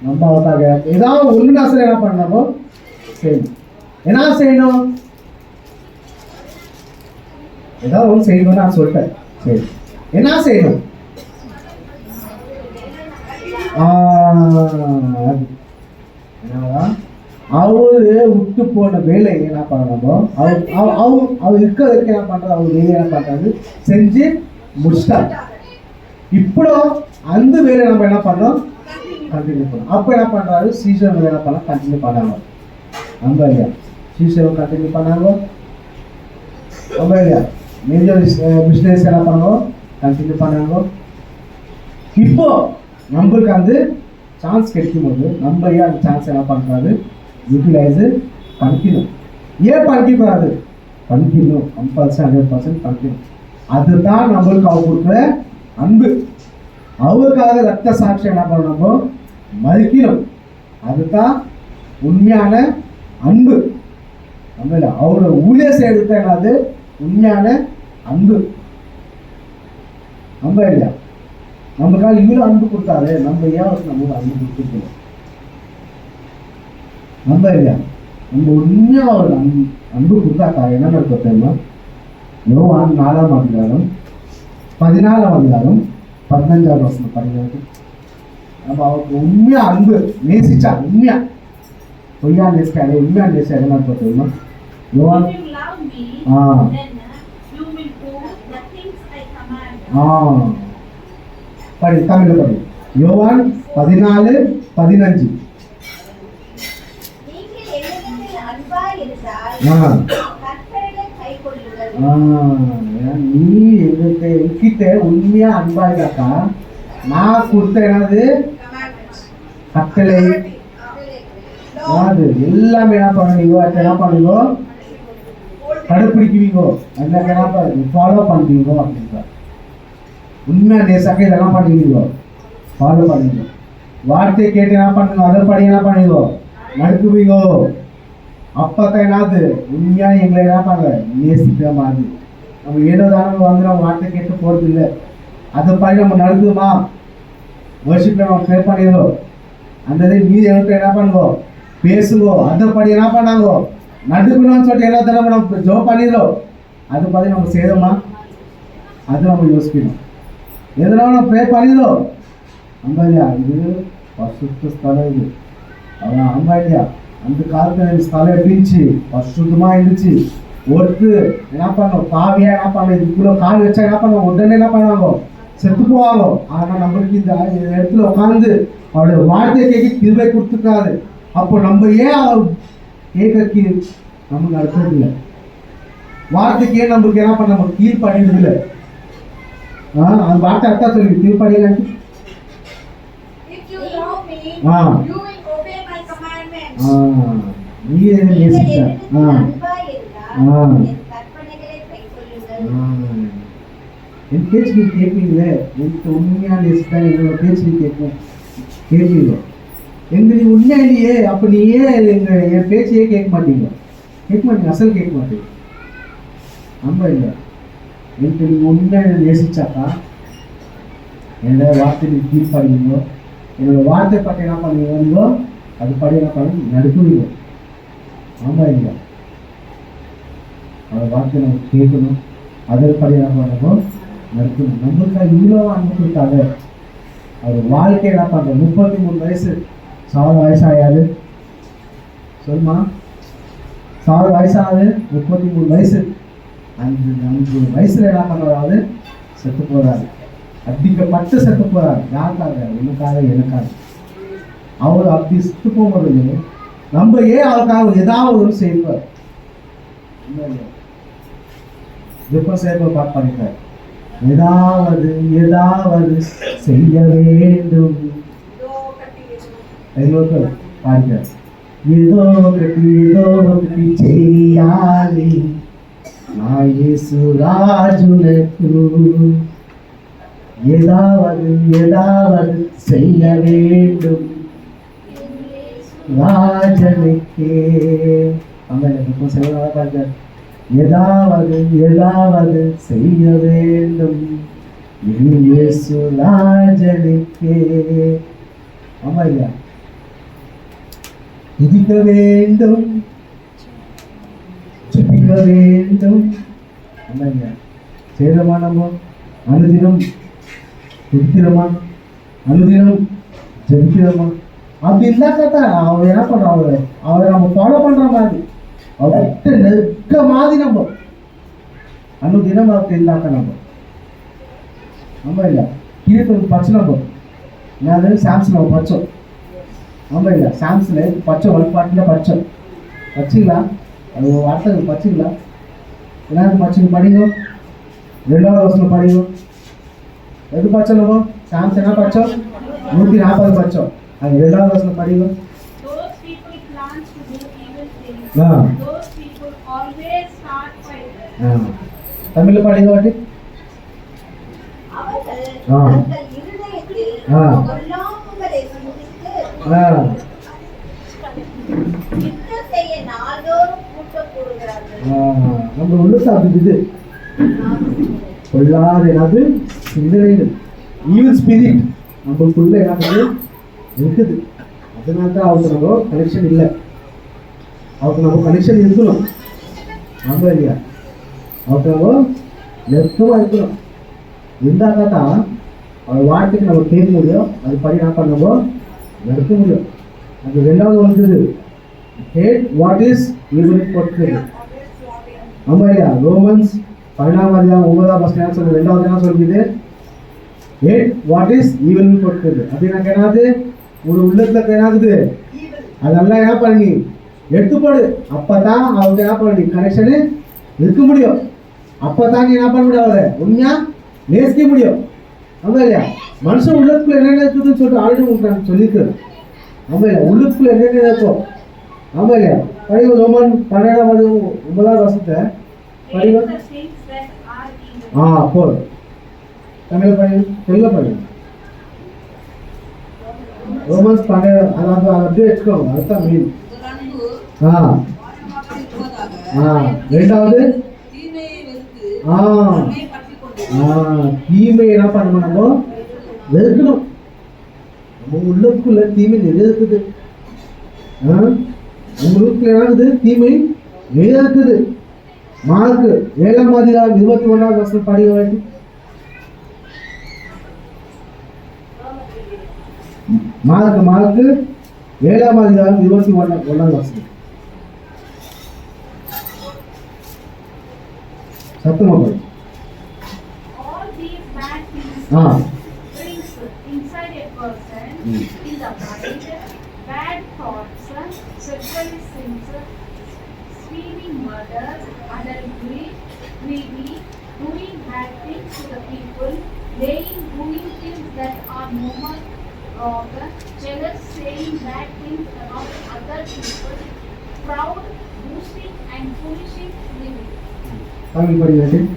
நம்ம அவருக்காக ஏதாவது ஒன்று நாசம் என்ன பண்ணாமோ செய்யணும். என்ன செய்யணும், ஏதாவது ஒன்று செய்யணும்னு நான் சொல்லிட்டேன். சரி, என்ன செய்யணும்? அவரு விட்டு போன வேலை என்ன பண்ணணுமோ அவர் இருக்கிறதுக்கு என்ன பண்றாரு, அவர் வேலை என்ன பண்றாரு செஞ்சு முடிச்சிட்டாரு. இப்போ அந்த வேலை நம்ம என்ன பண்ணோம், கண்டினியூ பண்ணோம். அப்போ என்ன பண்றாரு, சீசன் என்ன பண்ண கண்டினியூ பண்ணாங்க. நம்ம இல்லையா? சீசன் கண்டினியூ பண்ணாங்க. நம்ம இல்லையா? மேஜர் பிஸ்னஸ் என்ன பண்ணோம், கண்டினியூ பண்ணாங்க. இப்போ நம்மளுக்கு அந்த சான்ஸ் கிடைக்கும் போது நம்ம ஏன் அந்த சான்ஸ் என்ன பண்ணுறாரு, யூட்டிலைஸ் பண்ணிக்கணும். ஏன் பண்ணிக்கூடாது, பண்ணிக்கணும். 50% 100% பண்ணிக்கணும். அதுதான் நம்மளுக்கு அவர் கொடுக்குற அன்பு. அவருக்காக ரத்த சாட்சி என்ன பண்ணணுமோ மதிக்கணும். அதுதான் உண்மையான அன்பு. நம்ம அவரோட ஊழிய செய்யறது என்னது உண்மையான அன்பு. நம்ம இல்லையா? நமக்காக இவ்வளோ அன்பு கொடுத்தாரு, நம்ம ஏன் நம்ம அன்பு கொடுத்துருக்கோம்? நம்ம இல்லையா? நம்ம உண்மையாக ஒரு அன்பு கொடுத்தாக்கா என்ன நடக்கும் தெரியுமா? யோவான் 4ஆம் அதிகாரம் 14ஆம் அதிகாரம் 15ஆவது வசனம் படிக்கிறது. நம்ம அவருக்கு உண்மையா அன்பு நேசிச்சா, உண்மையா பொய்யா நேசிக்காது, உண்மையா நேசிச்சா என்ன நடக்கும் தெரியுமா? யோவான் படி, தமிழ் படி. யோவான் 14:15. நீ என்கிட்ட உண்மையா அன்பா இருக்காக்கா, நான் கொடுத்த என்னது கட்டளை அது எல்லாமே என்ன பண்ணுவீங்க, என்ன பண்ணுவீங்க, கடைப்பிடிக்குவீங்க, என்ன ஃபாலோ பண்ணுவீங்க அப்படின்ற உண்மையா நேசாக்க இதெல்லாம் பண்ணுவீங்க, ஃபாலோ பண்ணுவீங்க. வார்த்தையை கேட்டு என்ன பண்ணுங்க, அதை படி என்ன பண்ணுவீங்க, நடக்குவீங்க. அப்பத்தைனா அது உண்மையா எங்களை என்ன பண்ணல நேசிக்கிற மாதிரி நம்ம ஏதோ தானே வந்து நம்ம வார்த்தை கேட்டு போறது இல்லை அதை பண்ணி நம்ம நடக்குமா வர்ஷிப்ல நம்ம ப்ரே பண்ணிடுவோம் அந்த நீ என்கிட்ட என்ன பண்ணுவோம் பேசுவோம் அதை படி என்ன பண்ணாங்கோ நடுக்கணும்னு சொல்லிட்டு என்ன தடவை நம்ம ஜோ பண்ணிடுறோம் அதை பார்த்து நம்ம செய்தோமா அது நம்ம யோசிக்கணும் எதனால நம்ம ப்ரே பண்ணிடுறோம் அம்பாயியா இது பரிசுத்த ஸ்தலம் இது அதான் அம்பாயியா அந்த காலத்துல ஸ்தலம் எப்படிச்சு பரிசுத்தமா இருந்துச்சு ஒருத்து என்ன பண்ணோம் பாவியா என்ன பண்ண இதுக்குள்ள கால் வச்சா என்ன பண்ணுவோம் உடனே என்ன பண்ணுவாங்க செத்து போவாங்க ஆனா நம்மளுக்கு இந்த இடத்துல உட்காந்து அவருடைய வார்த்தையை கேட்க கிருபை கொடுத்துருக்காரு அப்போ நம்ம ஏன் அவர் கேட்க நம்ம நடக்கிறது இல்லை வார்த்தைக்கு ஏன் நம்மளுக்கு என்ன பண்ண நம்ம கீழ் பண்ணிடுறது இல்லை அந்த வார்த்தை அர்த்தம் சொல்லி கீழ் பண்ணிடலாம் If you love me, you will obey my commandments. நீ என்ன நேசிக்க அன்பா இருந்தால் என் கற்பனைகளை கைக்கொள்ளுங்கள். என் பேச்சு நீ கேட்பீங்களே எனக்கு உண்மையா நேசித்தா என்னோட பேச்சு நீ கேட்பீங்க எங்க நீ உண்மையா இல்லையே அப்ப நீ ஏன் என் பேச்சையே கேட்க மாட்டீங்க அசல் கேட்க மாட்டீங்க ஆமா இல்லை எனக்கு நீங்க உண்மையா நேசிச்சாக்கா என்னோட வார்த்தை நீ கீழ் பண்ணுவீங்க என்னோட வார்த்தை பற்றி என்ன பண்ணுவீங்களோ அது படி என்ன பண்ணி நடுக்குவீங்க ஆமா இல்லை அந்த வார்த்தை நம்ம கேட்கணும் அதன்படி என்ன பண்ணணும் நடக்கணும் நம்மளுக்காக இவ்வளோ அனுப்பியிருக்காங்க அவர் வாழ்க்கை என்ன பண்ணுறோம் 33 வயசு 4 வயசாயாது சொல்லுமா 4 வயசாகுது 33 வயசு 5 வயசுல என்ன பண்ணுறாரு செத்து போகிறாரு அடிக்கப்பட்டு செத்து போகிறாரு யாருக்காக எனக்காக அவர் அப்படி செத்து போகும்போது நம்ம ஏன் அவருக்காக ஏதாவது ஒரு செய்வார் எப்போ சேர்ப்பு பார்ப்பாங்க ஏதாவது செய்ய வேண்டும் பாருங்க ஏதோ கட்டி செய்யாలి நான் இயேசு ராஜுனக்கு ஏதாவது செய்ய வேண்டும் ராஜனுக்கே அங்க எப்போ செய்ய பாருங்க ஏதாவது செய்ய வேண்டும் இயேசு ராஜனுக்கே ஆமா ஐயா துதிக்க வேண்டும் ஜெபிக்க வேண்டும் ஆமா ஐயா செய்யறோமா நம்ம அனுதினம் துதிக்கிறோமா அனுதினம் ஜெபிக்கிறோமா அப்படி இல்லாக்கா அவர் என்ன பண்றான் அவரை நம்ம ஃபாலோ பண்ற மாதிரி அவர்கிட்ட நெருக்க மாதிரி நம்ம அனுதினம் அவர்கிட்ட இல்லாக்க நம்ம இல்லை கீழே பச்சை நம்ம நான் சாம்சங் நம்ம பச்சோம் ஆமாம் இல்லை சாம்சங் பச்சை வழிபாட்டில் பச்சோம் பச்சிங்களா அது வார்த்தை பச்சிங்களா என்ன பச்சைங்க படிங்க 2வது வருஷம் படிங்க எது பச்சை நம்ம சாம்சங் என்ன பச்சோம் 140 பச்சோம் அது 2வது வருஷம் படிங்க Those people plans to do evil things. Those people always start fighting. தமிழ்ல படிங்க வாட்டி அவர்கள் தங்கள் இருதயத்தில் பொல்லாங்குகளை சிந்தித்து யுத்தம் செய்ய நாள்தோறும் கூட்டம் கூடுகிறார்கள். நம்ம உள்ளத்தை அது பொல்லாத என்னது சிந்தனைகள் ஈவில் ஸ்பிரிட் நம்மளுக்குள்ள என்னது இருக்குது அதனால தான் அவருக்கு நம்ம கனெக்ஷன் இல்லை அவருக்கு நம்ம கனெக்ஷன் இருக்கணும் நம்ம இல்லையா அவருக்கு நம்ம நெருக்கமாக இருக்கணும் இருந்தாக்கா தான் அவர் வார்த்தைக்கு நம்ம கேட்க முடியும் அது படி என்ன பண்ணவோ நடக்க முடியும் அது 2வது வந்தது ஹேட் வாட் இஸ் ஈவில் போட்டு ஆமா இல்லையா ரோமன்ஸ் 14:9 சொல்லி 2வது என்ன சொல்லுது ஹேட் வாட் இஸ் ஈவில் போட்டு அப்படின்னா என்னது ஒரு உள்ளத்துல என்னாகுது அதெல்லாம் என்ன பண்ணி எடுத்துப்படு அப்பதான் அவங்க என்ன பண்ணி கனெக்ஷனு இருக்க முடியும் அப்பதான் நீ என்ன பண்ண முடியும் அவரை உண்மையா நேசிக்க முடியும் ஆமா இல்லையா மனுஷன் உள்ளத்துக்குள்ள என்னென்ன இருக்குதுன்னு சொல்லிட்டு ஆல்ரெடி உங்களுக்கு சொல்லியிருக்கிறேன் ஆமா இல்லையா உள்ளத்துக்குள்ள என்னென்ன இருக்கும் ஆமா இல்லையா படிவ ரோமன் 12:9 வருஷத்தை படிவ போல் தமிழ் படி தெலுங்கு படி ரோமன்ஸ் 12 அது அப்படியே வச்சுக்கோங்க அதுதான் மீன் ரெண்டாவது தீமையை வெறுத்து ஆ நன்மையை பற்றிக்கொண்டு தீமை என்ன பண்ணணும் நம்ம வெறுக்கணும். நம்ம உள்ளுக்குள்ள தீமை நிறைய இருக்குது. உங்களுக்கு என்ன இருக்குது? தீமை நிறைய இருக்குது. மார்க்கு 7ஆம் அதிகாரம் 21வது வசனம் படிக்க வேண்டும். மார்க்கு 7ஆம் அதிகாரம் 21வது வசனம். சத்தமா படி. All these bad things ah brings inside a person in the mind, bad thoughts, sexual sins, stealing, murder, adultery, greedy, doing bad things to the people, laying, doing things that are normal, wrong, jealous, saying bad things about other people, proud, boasting, and foolish living. Tamil படி வேண்டும்.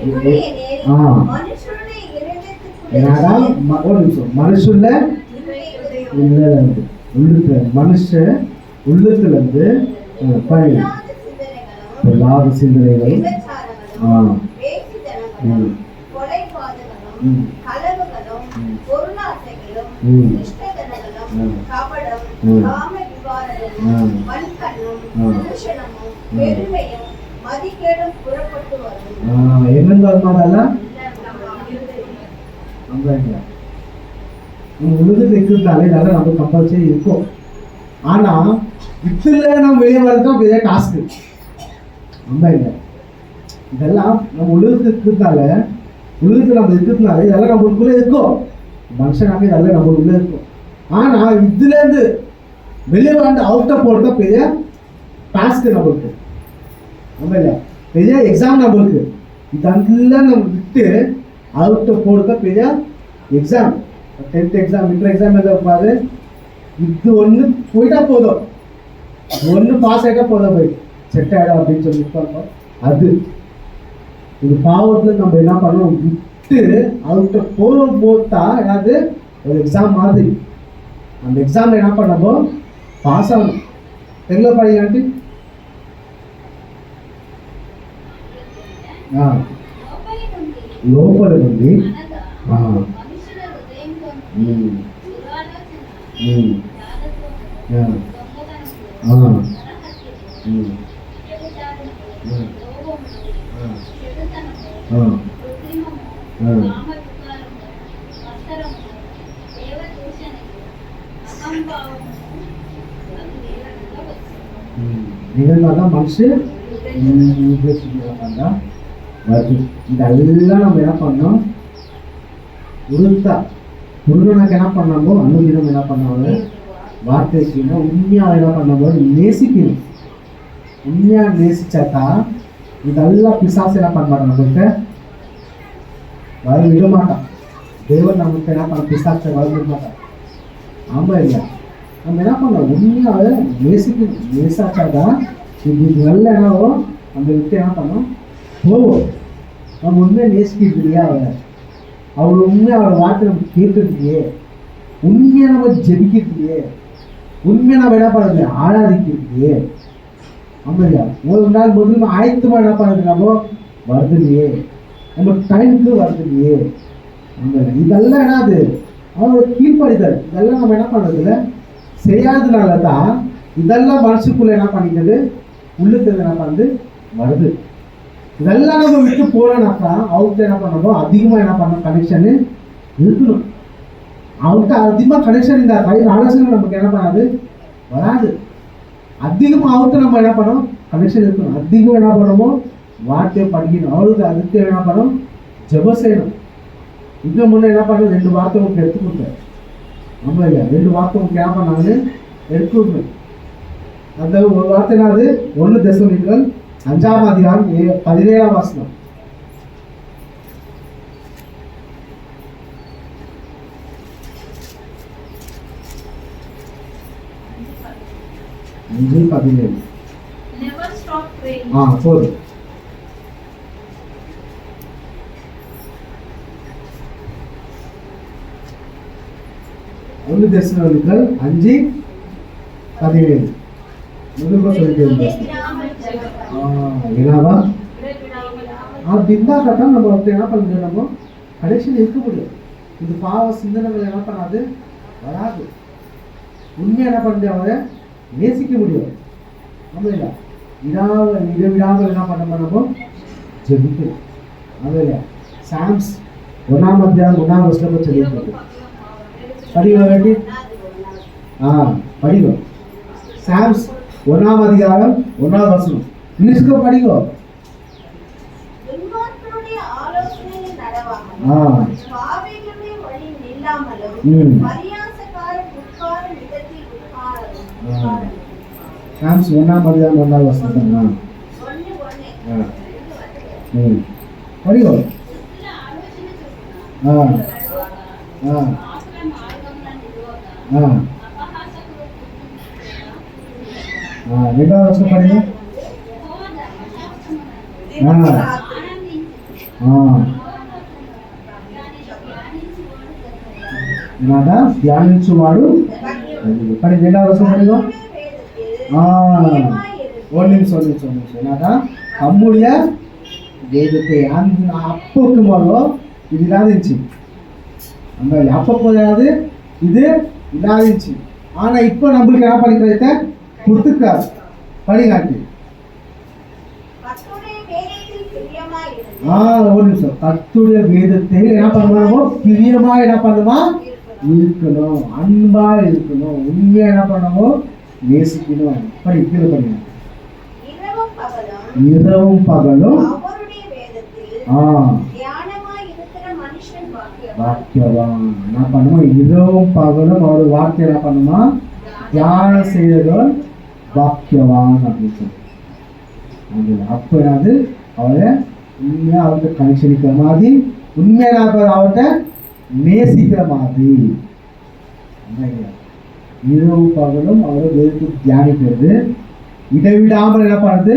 எப்படியெனில் ஆ மனுஷனுடைய இருதயத்துக்குள்ளே என்னடா ஒரு நிமிஷம். மனுஷுள்ள உள்ளுக்கு மனுஷ உள்ளத்துல இருந்து பழி பொல்லாத சிந்தனைகள் விபச்சாரங்களும், வேசித்தனங்களும், கொலைபாதகங்களும், களவுகளும், பொருளாசைகளும், துஷ்டத்தனங்களும், கபடம், காம விகாரமும், வன்கண்ணும், தூஷணமும், பெருமையும், மதிகேடும் புறப்பட்டு வரும். எங்கிருந்து வருமானெல்லாம் உழுது இருக்கிறதாலே இதெல்லாம் நம்ம கம்பல்சரி இருக்கும். ஆனா இதுல நம்ம வெளியே வரதான் பெரிய டாஸ்க்கு. ரொம்ப இல்லை, இதெல்லாம் நம்ம உலகத்துக்கு இருக்கிறதால உலகத்துல நம்ம இருக்கிறதுனால இதெல்லாம் நம்மளுக்குள்ள இருக்கும். மனுஷனாக இதெல்லாம் நம்மளுக்குள்ள இருக்கும். ஆனா இதுல இருந்து வெளியே வந்து அவுட்ட போடுறதா பெரிய டாஸ்க்கு நம்மளுக்கு. ரொம்ப இல்லை, பெரிய எக்ஸாம் நம்மளுக்கு. இதெல்லாம் நம்ம விட்டு அவுட்ட போடுறதா பெரிய exam. 10th exam, inter exam எழுதப்பாரு. இது ஒன்று போயிட்டா போதும், ஒன்று பாஸ் ஆகிட்டா போதும், போய் செட் ஆகிடும் அப்படின்னு சொல்லி அது இது பாவத்தில் நம்ம என்ன பண்ணணும், விட்டு அவர்கிட்ட போகும்போது தான் ஏதாவது ஒரு எக்ஸாம் மாதிரி. அந்த எக்ஸாம் என்ன பண்ணப்போ பாஸ் ஆகணும். தெரியல படிக்காட்டி లోపల నుండి இதனால மனசு இதெல்லாம் நம்ம என்ன பண்ணோம், முருகனுக்கு என்ன பண்ணாமோ அனுதினம் என்ன பண்ணாங்க வார்த்தைக்கு உண்மையாக என்ன பண்ணும்போது நேசிக்கணும். உண்மையாக நேசிச்சாக்கா இதெல்லாம் பிசாசு என்ன பண்ண மாட்டான், நம்மளுக்கு வர விட மாட்டான். தேவன் நமக்கு என்ன பண்ண பிசாசை வர விட மாட்டான். ஆமாம் இல்லை, நம்ம என்ன பண்ணோம் உண்மையாக நேசிக்கணும். நேசாச்சாதான் இது நல்ல என்னவோ நம்ம விட்டு என்ன பண்ணோம் போவோம். நம்ம உண்மையாக நேசிக்கிறது இல்லையா, அவள் உண்மையாக அவளை வார்த்தை நம்ம கேட்கறது இல்லையே, உண்மையாக நம்ம ஜெபிக்கிறது இல்லையே, உண்மையாக நம்ம என்ன பண்ணுறது ஆராதிக்கிறது இல்லையே. ஆமாம் இல்லையா, ஒரு நாள் முதல்ல ஆயத்தமாக என்ன பண்ணுறது நம்ம வருது இல்லையே, நம்ம டைமுக்கு வருது இல்லையே. ஆமாம், இதெல்லாம் என்னது அவனோட கீழ்ப்படிதல். இதெல்லாம் நம்ம என்ன பண்ணுறதில்ல, செய்யாததுனால தான் இதெல்லாம் மனசுக்குள்ளே என்ன பண்ணிக்கிறது, உள்ளுக்கு என்ன பண்ணுறது வருது. இதெல்லாம் நம்ம விட்டு போனோம்னாக்கா அவர்கிட்ட என்ன பண்ணணும், அதிகமாக என்ன பண்ணணும் கனெக்ஷனு இருக்கணும். அவர்கிட்ட அதிகமாக கனெக்ஷன் இந்த கையில் ஆலோசனை நமக்கு என்ன பண்ணாது வராது. அதிகமாக அவர்கிட்ட நம்ம என்ன பண்ணணும் கனெக்ஷன் இருக்கணும். அதிகம் என்ன பண்ணணுமோ வார்த்தையை படிக்கணும். அவருக்கு அதுக்கு என்ன பண்ணணும் ஜெபம் செய்யணும். இதுக்கு முன்னே என்ன பண்ணணும் 2 வார்த்தை உங்களுக்கு எடுத்து கொடுத்தேன். ஆமாம் இல்லையா, 2 வார்த்தை உங்களுக்கு என்ன பண்ணாங்கன்னு எடுத்து கொடுப்பேன். அந்த ஒரு வார்த்தை என்னது 1 தெசலோனிக்கர் 5ஆம் அதிகாரம் 17ஆம் வசனம். Never stop praying. போதும். ஒன்று தெசலோனிக்கர் 5:17. 17 முதல்ல சொல்லிட்டு இருந்தேன். என்னவா அப்படி இருந்தா கரெக்டாக நம்ம வந்து என்ன பண்ண முடியும், நம்ம கடைசியில் இருக்க முடியும். இந்த பாவ சிந்தனைகள் என்ன பண்ணாது, வராது. உண்மையை என்ன பண்ண முடியும், அவரை நேசிக்க முடியும். நம்ம இல்லை விடாமல் என்ன பண்ண நம்ம ஜெபிக்கணும். அது இல்லையா சாம்ஸ் 1ஆம் அத்தியாயம் 1ஆம் வசனம் சொல்லியிருக்கு. படிக்க வேண்டி படிங்க. சாம்ஸ் 1ஆம் அதிகாரம் 1ஆம் வசனம் இங்கிலீஷ்க்கு படிங்க. துன்மார்க்கருடைய ஆலோசனையில் நடவாமலும், பாவிகளுடைய வழி நில்லாமலும், பரியாசக்காரர் உட்காரும் இடத்தில் உட்காரலும். சாம்ஸ் 1ஆம் அதிகாரம் 1ஆம் வசனம் படிங்க. ரெண்டாவது வருஷம் படிங்க. தியானிంచువాడు పడి రెండవ వర్షం படிங்க. ஒரு நிமிஷம் என்னடா நம்முடைய வேதத்தை அப்போக்கு போதும் இது இல்லாதிருச்சு. நம்ம அப்போ போதாது இது இல்லாதிருச்சு. ஆனா இப்போ நம்மளுக்கு என்ன படிக்கிறத கொடுத்துருக்காரு படிக்காட்டி. ஒரு நிமிஷம் கர்த்தருடைய வேதத்தை என்ன பண்ணுவோம், பிரியமா என்ன பண்ணுமா இருக்கணும், அன்பா இருக்கணும், உண்மையா என்ன பண்ணணும் நேசிக்கணும். படி கீழே படிங்க. இரவும் பகலும் வாக்கியவான் என்ன பண்ணுமா, இரவும் பகலும் அவரு வார்த்தை என்ன பண்ணுமா தியானம் செய்தவன் வாக்கியவான் அப்படின்னு சொல்லி. அப்போ என்னது அவரை உண்மையா அவர்கிட்ட கனெக்ஷனிக்கிற மாதிரி, உண்மையாக அவர்கிட்ட நேசிக்கிற மாதிரி. இரவு பகலும் அவரை வேறு தியானிக்கிறது, இடைவிடாமல் என்ன பண்ணுறது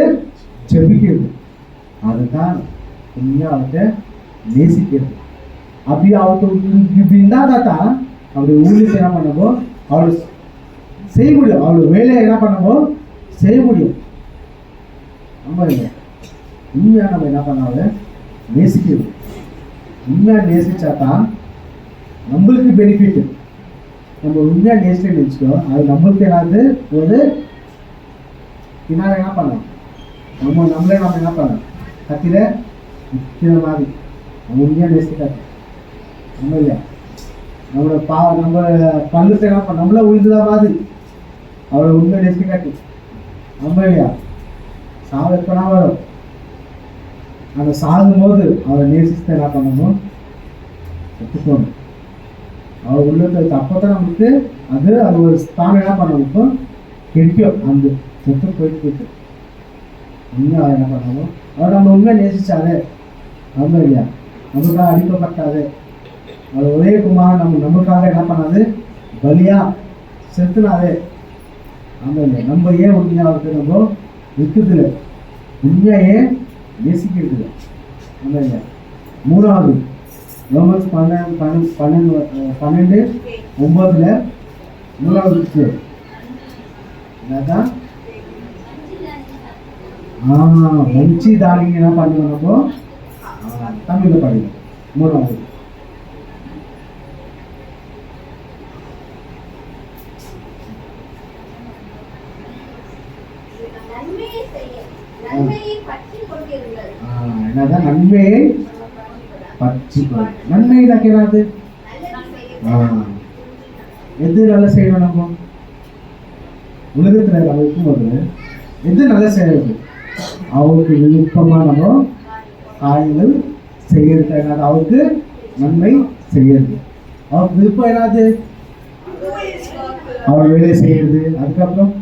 ஜெபிக்கிறது. அதுதான் உண்மையா அவர்கிட்ட நேசிக்கிறது. அப்படி அவர்கிட்ட இப்படி இருந்தால் தான் அவருடைய ஊழியத்தை என்ன பண்ணவோ அவரு செய்ய முடியும், அவருடைய வேலையை என்ன பண்ணவோ செய்ய முடியும். நம்ம இல்லை உண்மையாக நம்ம என்ன பண்ணாத நேசிக்கிறது. உண்மையாக நேசிச்சா தான் நம்மளுக்கு பெனிஃபிட். நம்ம உண்மையாக நேசிக்க நினச்சிக்கோ, அது நம்மளுக்கு என்னது ஒரு பின்னால் என்ன பண்ணலாம், நம்மளே என்ன பண்ணலாம் கத்தில நிற்கிற மாதிரி. நம்ம உண்மையாக நேசிக்காது நம்ம இல்லையா, நம்மளோட நம்ம பல்லுக்கு என்ன பண்ண நம்மளே உயிர்ந்த மாதிரி அவளை உண்மையாக நேசிக்காட்டி நம்ம இல்லையா சாவு எப்பனா வரும். அந்த சாகும்போது அவரை நேசித்து என்ன பண்ணணும் ஒத்துக்கணும். அவர் உள்ளத்தை அப்போதான் நம்மளுக்கு அது ஒரு ஸ்தானம் என்ன பண்ணணும் இப்போ கிடைக்கும். அந்த சொத்து போயிட்டு உண்மையாக என்ன பண்ணணும், அவர் நம்ம உண்மையாக நேசிச்சாரு நம்ம இல்லையா, நமக்காக அடிக்கப்பட்டாரு. அவர் ஒரே குமார் நமக்காக என்ன பண்ணாது பலியா செத்துனாரு. நம்ம இல்லையா நம்ம ஏன் உண்மையாக இருக்கு நம்ம இருக்குதுல உண்மையாக ஏன் நேசிக்கிறது நம்ம இல்லை. மூணாவது ரோமன்ஸ் 12:9 மூணாவது మంచి దానిని என்ன பண்ணுவோம் தமிழ்ல படிங்க. மூணாவது என்னதான் நன்மையை பற்றி நன்மை தாக்கிறது. எது நல்லா செய்யணும், நம்ம உலகத்தில் நம்ம இருக்கும்போது எது நல்லா செய்யறது அவருக்கு விருப்பமாக நம்ம காரியங்கள் செய்யறது. என்னது அவருக்கு நன்மை செய்யறது, அவருக்கு விருப்பம் என்னது அவர் வேலை செய்யறது. அதுக்கப்புறம்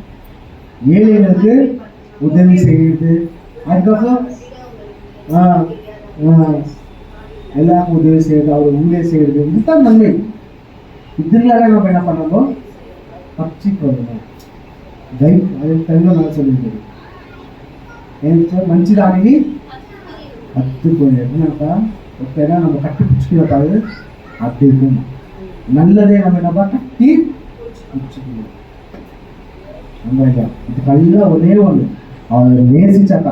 ஏழைகளுக்கு உதவி செய்யறது. அதுக்கப்புறம் எல்லாருக்கும் உதவி செய்யறது, அவர் ஊழியம் செய்யறது. இதுதான் நன்மை. இதனால நம்ம என்ன பண்ணணும் பற்றி கொள்ளணும். அது తెలుగులో నాకు சொல்லியிருக்கிறது ఏంటంటే మంచి దానిని கற்றுக்கொள்ள ஒருத்தர நம்ம கட்டி பிடிச்சிக்கிறதாது அப்படி இருக்கணும். நல்லதே நம்ம என்னப்பா கட்டி பிடிச்சிக்கணும். அம்மையா இதுக்கெல்லாம் ஒரே ஒன்று அவர் நேசிச்சாக்க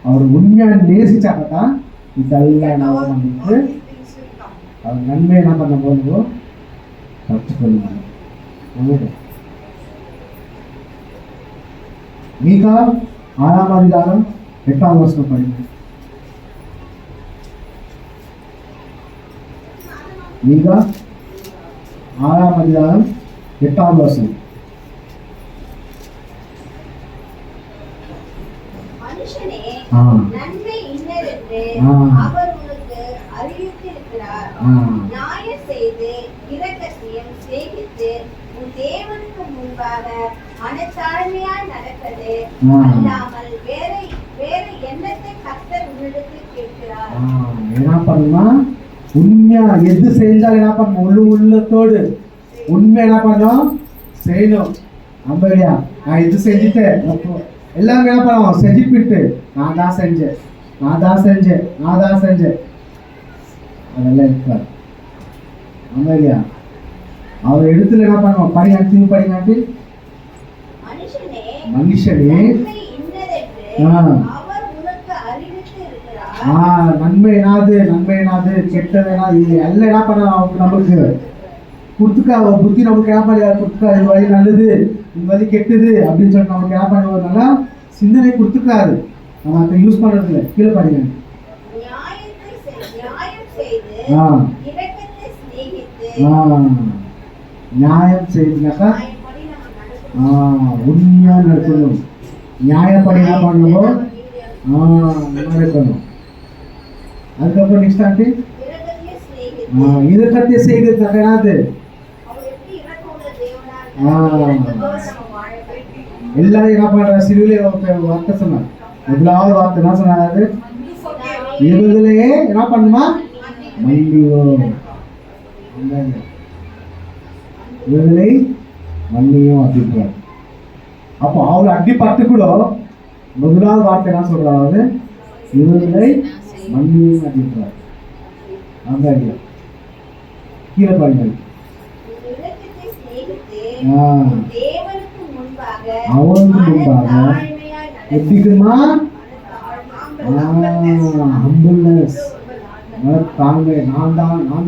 அவர் உண்மையாக நேசிச்சாக்க தான் இதெல்லாம் என்ன All பண்ணிட்டு these things will come. அவர் நன்மை என்ன பண்ண போகிறதோ கற்றுக்கொள்ளுங்க. மீகா 6ஆம் அதிகாரம் 8ஆம் வசனம் படிங்க. மீகா 6ஆம் அதிகாரம் 8ஆம் வசனம். மனுஷனே ஆ. நன்மை இன்னதென்று ஆ. அவர் உனக்கு அறிவித்திருக்கிறார். ஆ. நியாயம் செய்து இரக்கத்தையும் சிநேகித்து உன் தேவனுக்கு முன்பாக மனத்தாழ்மையாய் நடப்பது ஆ. அல்லாமல் வேற என்னத்தை கர்த்தர் உன்னிடத்தில் கேட்கிறார். என்ன பண்ணுமா உண்மையா எது செஞ்சாலும் என்ன பண்ணணும் முழு உள்ளத்தோடு உண்மை என்ன பண்ணணும் செய்யணும். அம்பையா நான் இது செஞ்சுட்டேன் எல்லாமே என்ன பண்ணுவோம் செஞ்சுப்பிட்டு நான் தான் செஞ்சேன் அதெல்லாம் இருக்காது. அம்பையா அவர் இடத்துல என்ன பண்ணுவோம் படிங்காட்டி மனுஷனே மனுஷனே நன்மை இன்னதென்று ஆ. அவர் உனக்கு அறிவித்து இருக்கிறார். நன்மை என்னாது கெட்டதுனா இது எல்லாம் என்ன பண்ண நம்மளுக்கு கொடுத்துக்கா புத்தி நமக்கு என்ன பண்ண கொடுத்துக்கா இது வழி நல்லது இது வழி கெட்டது அப்படின்னு சொல்லிட்டு நமக்கு என்ன பண்ணுவதுனால சிந்தனை கொடுத்துக்காது நம்ம அதை யூஸ் பண்றதுல கீழே படிங்க. நியாயம் செய்து ஆ. இரக்கத்தை சிநேகித்து நியாயம் செய்துனாக்கா நியாயப்படி நம்ம நடக்கணும். உண்மையா நடக்கணும். நியாயப்படி என்ன பண்ணுவோம் நடக்கணும். அதுக்கப்புறம் நெக்ஸ்ட் ஆண்டி இரக்கத்தை சிநேகித்து இதற்கத்திய செய்கிறது என்னது அவர் எப்படி இரக்கமுள்ள தேவனா ஆ. இருக்கார். இரக்கத்தோடு நம்ம வாழ வேண்டும். எல்லாரும் என்ன பண்ற சிறுவிலே வார்த்தை சொன்னார். முதலாவது வார்த்தை என்ன சொன்னாரு இவர்களே என்ன பண்ணுமா மன்னியோம் இவர்களை மன்னியும் அப்படின்றார். அப்போ அவர் அடிப்பட்டு கூட முதலாவது வார்த்தை என்ன சொல்றாரு இவர்களை மன்னியும் அப்படின்றார். அந்த ஐடியா கீழே பாருங்கள். இரக்கத்தை சிநேகித்து ஆ. தேவனுக்கு முன்பாக அவனுக்கு முன்பாக மனத்தாழ்மையாய் நடக்க எப்படிக்குமா மனத்தாழ்மை ஹம்பிள்னஸ் தாழ்மை நான்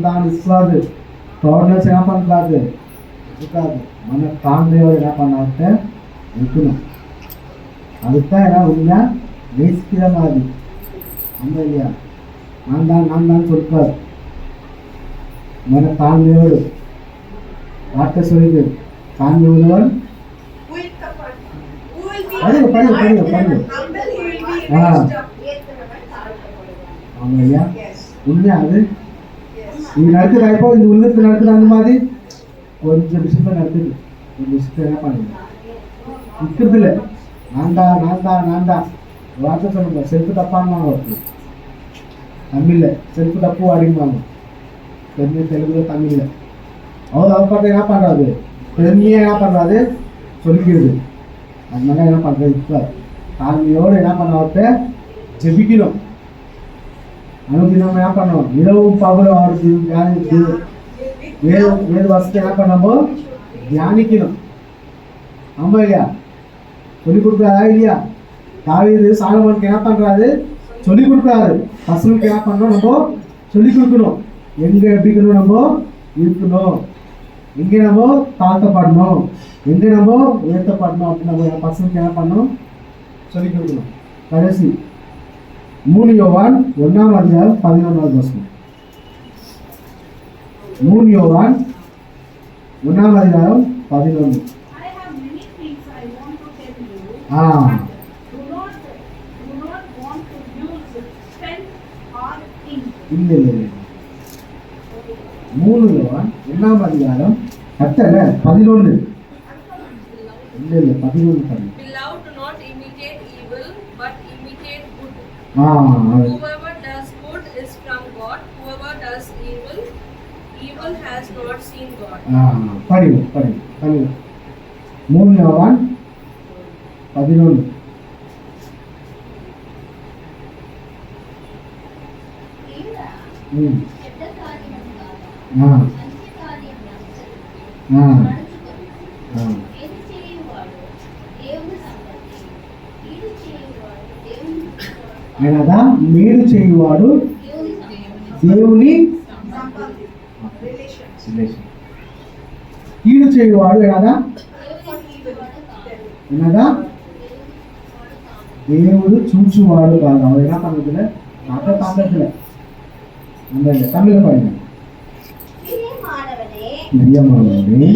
தான் இஸ்லாது ப்ராப்ளம்ஸ் என்ன பண்ணக்கூடாது இருக்காது மன தாழ்மையோடு என்ன பண்ணாட்ட இருக்கணும். அதுதான் என்ன உண்மையா நேசிக்கிற மாதிரி அந்த இல்லையா நான் தான் சொல்லிப்பார் மன தாழ்மையோடு வார்த்தை சொல்லிது தாழ்மை உள்ளவன் படிங்க. ஆ. அவங்க ஐயா உண்மையா அது இது நடக்குதா இப்போ இந்த உள்ளத்துல நடக்குது அந்த மாதிரி கொஞ்சம் விஷயத்த நடக்குது. ஒரு விஷயத்த என்ன பண்ணுங்க நிற்கிறது இல்லை. நான் தான் வார்த்தை சொல்லுங்க செல்ஃபு தப்பானுவாங்க தமிழ்ல செல்ஃபு தப்பு அப்படிங்குவாங்க தெலுங்குல தமிழ்ல அவர் பார்த்து என்ன பண்றாரு பெருமையா என்ன பண்றாரு சொல்லிக்கிறது. அதனால என்ன பண்றது இப்போ தாழ்மையோடு என்ன பண்ண ஜெபிக்கணும். அனுதினம் என்ன பண்ணணும் இரவும் பகலும் அவருக்கு வேறு வசதி என்ன பண்ணமோ தியானிக்கணும். ஆமா இல்லையா சொல்லிக் கொடுக்குறாரா இல்லையா தாவீது சாலமோனுக்கு என்ன பண்றாரு சொல்லிக் கொடுக்குறாரு. பசங்களுக்கு என்ன பண்ணணும் நம்ம சொல்லிக் கொடுக்கணும். எங்க எப்படிக்கணும் நம்ம இருக்கணும் எங்கே நம்ம தாழ்த்தப்படணும் எங்கே நம்ம உயர்த்தப்படணும் அப்படின்னு நம்ம பசங்களுக்கு என்ன பண்ணணும் சொல்லிக் கொடுக்கணும். கடைசி 3 யோவான் 1ஆம் அதிகாரம் 11வது வசனம். 3 யோவான் 1ஆம் அதிகாரம் 11. I have many things I want to tell you. Ah. Do not want to use pen or ink. இல்லை 3 யோவான் 1ஆம் அதிகாரம் 11. இல்லை 11 படிங்க. Beloved, do not imitate evil, but imitate good. Whoever does good is from God. Whoever does evil has not seen God. படிங்க 3 யோவான் 11. ம் చెడ్డ కార్యము కాదు ఆ మంచి కార్యము ఆ నడుచుకొని ఆ ఏది చేయువాడు అనగా మేలు చేయువాడు దేవుని రిలేషన్. కీడు చేయువాడు అనగా దేవుడు చూచువాడు కాదు. அவன் பண்ணதுல நாட்ட தாண்டதுல அந்த தமிழ்ல பாருங்க. பிரியமானவனே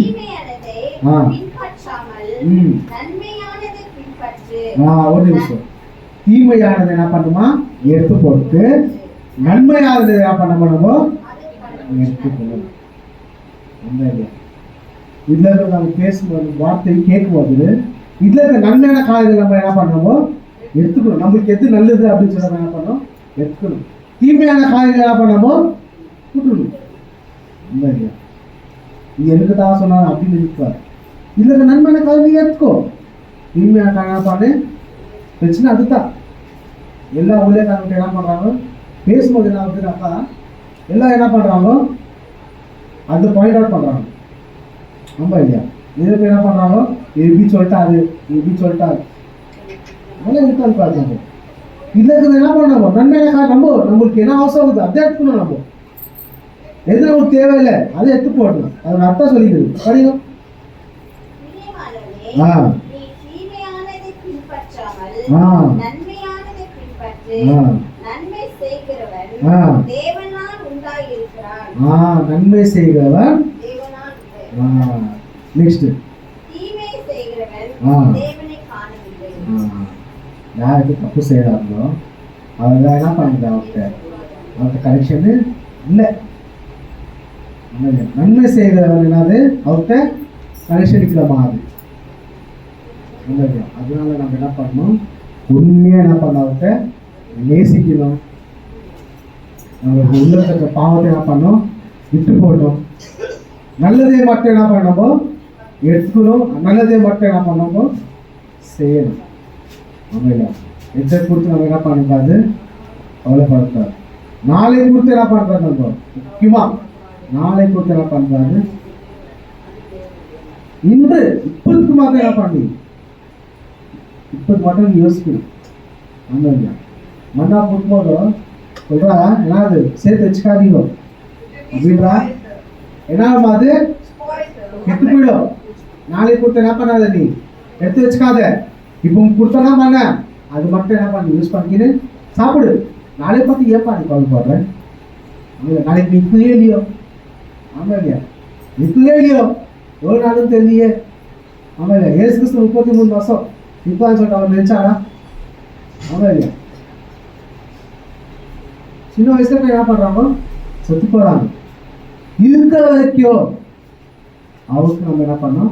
ஒரு நிமிஷம். தீமையானது என்ன பண்ணுமா எடுத்து போட்டு, நன்மையானது என்ன பண்ணணுமோ எடுத்துக்கணும். இதுல நம்ம பேசும்போது வார்த்தை கேட்கும்போது இதுல இருக்க நன்மையான காரியங்கள் நம்ம என்ன பண்ணணுமோ எடுத்துக்கணும். நம்மளுக்கு எது நல்லது அப்படின்னு சொல்லி நம்ம என்ன பண்ணணும் எடுத்துக்கணும். தீமையான காரியங்கள் என்ன பண்ணணுமோ விட்டுணும். இல்லையா நீ எனக்கு தான் சொன்னாலும் அப்படின்னு இருக்காரு. இதுல இருக்க நன்மையான காரியங்கள் எடுத்துக்கோ. தீமையான காரியம் பண்ணு பிரச்சனை அதுதான். எல்லா ஊழியக்காரங்க என்ன பண்றாங்க பேசும்போது என்ன ஆகுதுனாக்கா எல்லாம் என்ன பண்றாங்க அந்த பாயிண்ட் அவுட் பண்றாங்க. ஆமா இல்லையா? இதுக்கு என்ன பண்றாங்க எப்படி சொல்லிட்டாரு எப்படி சொல்லிட்டாரு நல்லா இருக்காது பார்த்தாங்க. இதுல என்ன பண்ணணும் நன்மையான நம்மளுக்கு என்ன அவசரம் இருக்குது அதை எடுத்துக்கணும். நம்ம எது நமக்கு தேவையில்லை அதை எடுத்து போடணும். அதோட அர்த்தம் சொல்லிடுது படிங்க. நன்மை செய்கிறவன் நெக்ஸ்ட் யாருக்கு தப்பு செய்யறாங்களோ அவங்க என்ன பண்ணுது அவர்கிட்ட கனெக்ஷன் இல்லை. நன்மை செய்கிறவன் என்னது அவர்கிட்ட கனெக்ஷன் இருக்கிற மாதிரி. அதனால நம்ம என்ன பண்ணணும் உண்மையாக என்ன பண்ண அவர்கிட்ட நேசிக்கணும். நம்மளுக்கு உள்ள இருக்கிற பாவத்தை என்ன பண்ணணும் விட்டு போடணும். நல்லதே மட்டும் என்ன பண்ணணுமோ எடுத்துக்கணும். நல்லதே மட்டும் என்ன பண்ணணுமோ செய்யணும். ஆமாம் எதை கொடுத்து நம்ம என்ன பண்ணக்கூடாது கவலைப்படக்கூடாது. நாளை கொடுத்து என்ன பண்ணுறது நம்ம முக்கியமாக நாளை கொடுத்து என்ன பண்ணுறாரு இன்று இப்போதுக்கு மாத்திரம் என்ன பண்ணி இப்போது மட்டும் நீ யோசிக்கணும். ஆமாம் மண்ணா கொடுக்கும்போதும் சொல்கிறா என்னது சேர்த்து வச்சுக்காதீங்க அப்படின்றா என்ன அது கெட்டு போயிடும். நாளைக்கு கொடுத்த என்ன பண்ணாத நீ எடுத்து வச்சுக்காத. இப்போ கொடுத்தனா பண்ண அது மட்டும் என்ன பண்ணி யூஸ் பண்ணிக்கின்னு சாப்பிடு. நாளை பார்த்து ஏப்பா நீ கவலைப்படுறேன். நாளைக்கு நிற்கவே இல்லையோ. ஆமாம் இல்லையா நிற்கவே இல்லையோ எவ்வளோ நாளும் தெரியலையே. ஆமாம் இல்லையா ஏசு கிறிஸ்து 33 வருஷம் நிற்பான்னு சொல்லிட்டு அவர் நினைச்சாரா? ஆமாம் இல்லையா சின்ன வயசுல என்ன பண்ணுறாங்க செத்து போகிறாங்க. இருக்கிற வரைக்கும் அவருக்கு நம்ம என்ன பண்ணோம்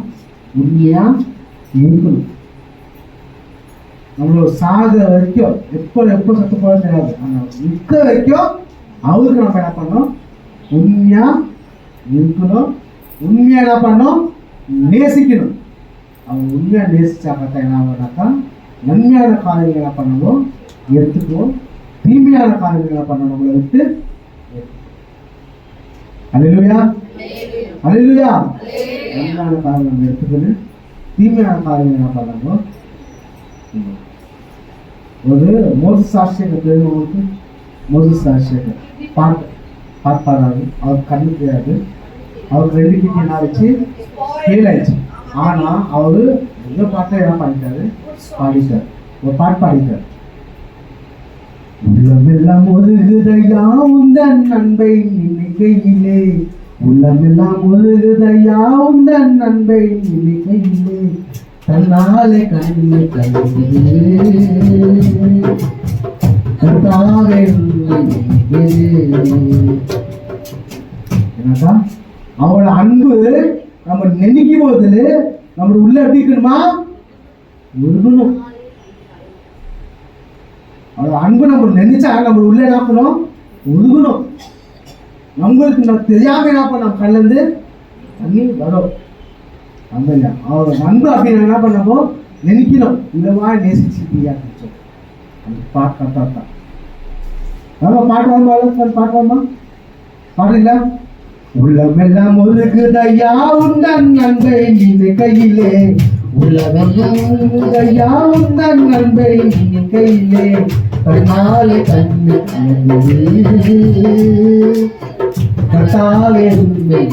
உண்மையாக இருக்கணும். நம்மளோட சாகிற வரைக்கும் எப்போ செத்து போக தெரியாது. ஆனால் இருக்கிற வரைக்கும் அவருக்கு நம்ம என்ன பண்ணோம் உண்மையாக இருக்கணும். உண்மையாக என்ன பண்ணோம் நேசிக்கணும். அவங்க உண்மையாக நேசிச்சாக்கா என்ன ஆகுனாக்கா நன்மையான காரியங்கள் என்ன பண்ணணும் எடுத்துக்குவோம். தீமையான காரியங்கள் என்ன பண்ணணும் நம்மளை விட்டு. அல்லேலூயா அல்லேலூயா. நன்மையான காரியங்கள் நம்ம எடுத்துக்கணும். தீமையான காரியங்கள் என்ன பண்ணணும். ஒரு மோசஸ் ஆசிரியர் தெரியும் உங்களுக்கு. மோசஸ் ஆசிரியர் பாடுறாரு. அவர் கண்ணு தெரியாது. அவருக்கு 2 கிட்னி என்ன ஆச்சு ஃபெயில் ஆயிடுச்சு. ஆனால் அவரு எந்த பாட்டை என்ன பண்ணிட்டாரு பாடிட்டார். ஒரு பாட்டு பாடிட்டார். உள்ளமெல்லாம் ஒருகுதையா உந்தன் அன்பை நினைக்கையிலே. உள்ளமெல்லாம் ஒருகுதையா உந்தன் அன்பை நினைக்கையிலே. தன்னாலே கண்ணு கர்த்தாவே என்னக்கா அவளோட அன்பு நம்ம நினைக்கும் போது நம்ம உள்ள எப்படி இருக்கணுமா உருகணும். அவளோட அன்பு நம்ம நினைச்சா நம்ம உள்ள என்ன பண்ணணும் உருகணும். நம்மளுக்கு நம்ம தெரியாம என்ன பண்ண நம்ம கண்ணிலேருந்து தண்ணி வரும். அந்த அவரோட அன்பு அப்படின்னு என்ன பண்ணமோ நினைக்கணும். இந்த மாதிரி நேசிச்சிருக்கியா அந்த பாட்டு கரெக்டாக நம்ம பாட்டு வாங்க பாட்டு வாமா பாடுறீங்களா? உள்ளமெல்லாம் ஒருகுதையா உந்தன் அன்பை நினைக்கையிலே. உலகம் ஐயா உந்தன் அன்பை கையிலே தன்னாலே தன்னை கட்டாலே உண்மை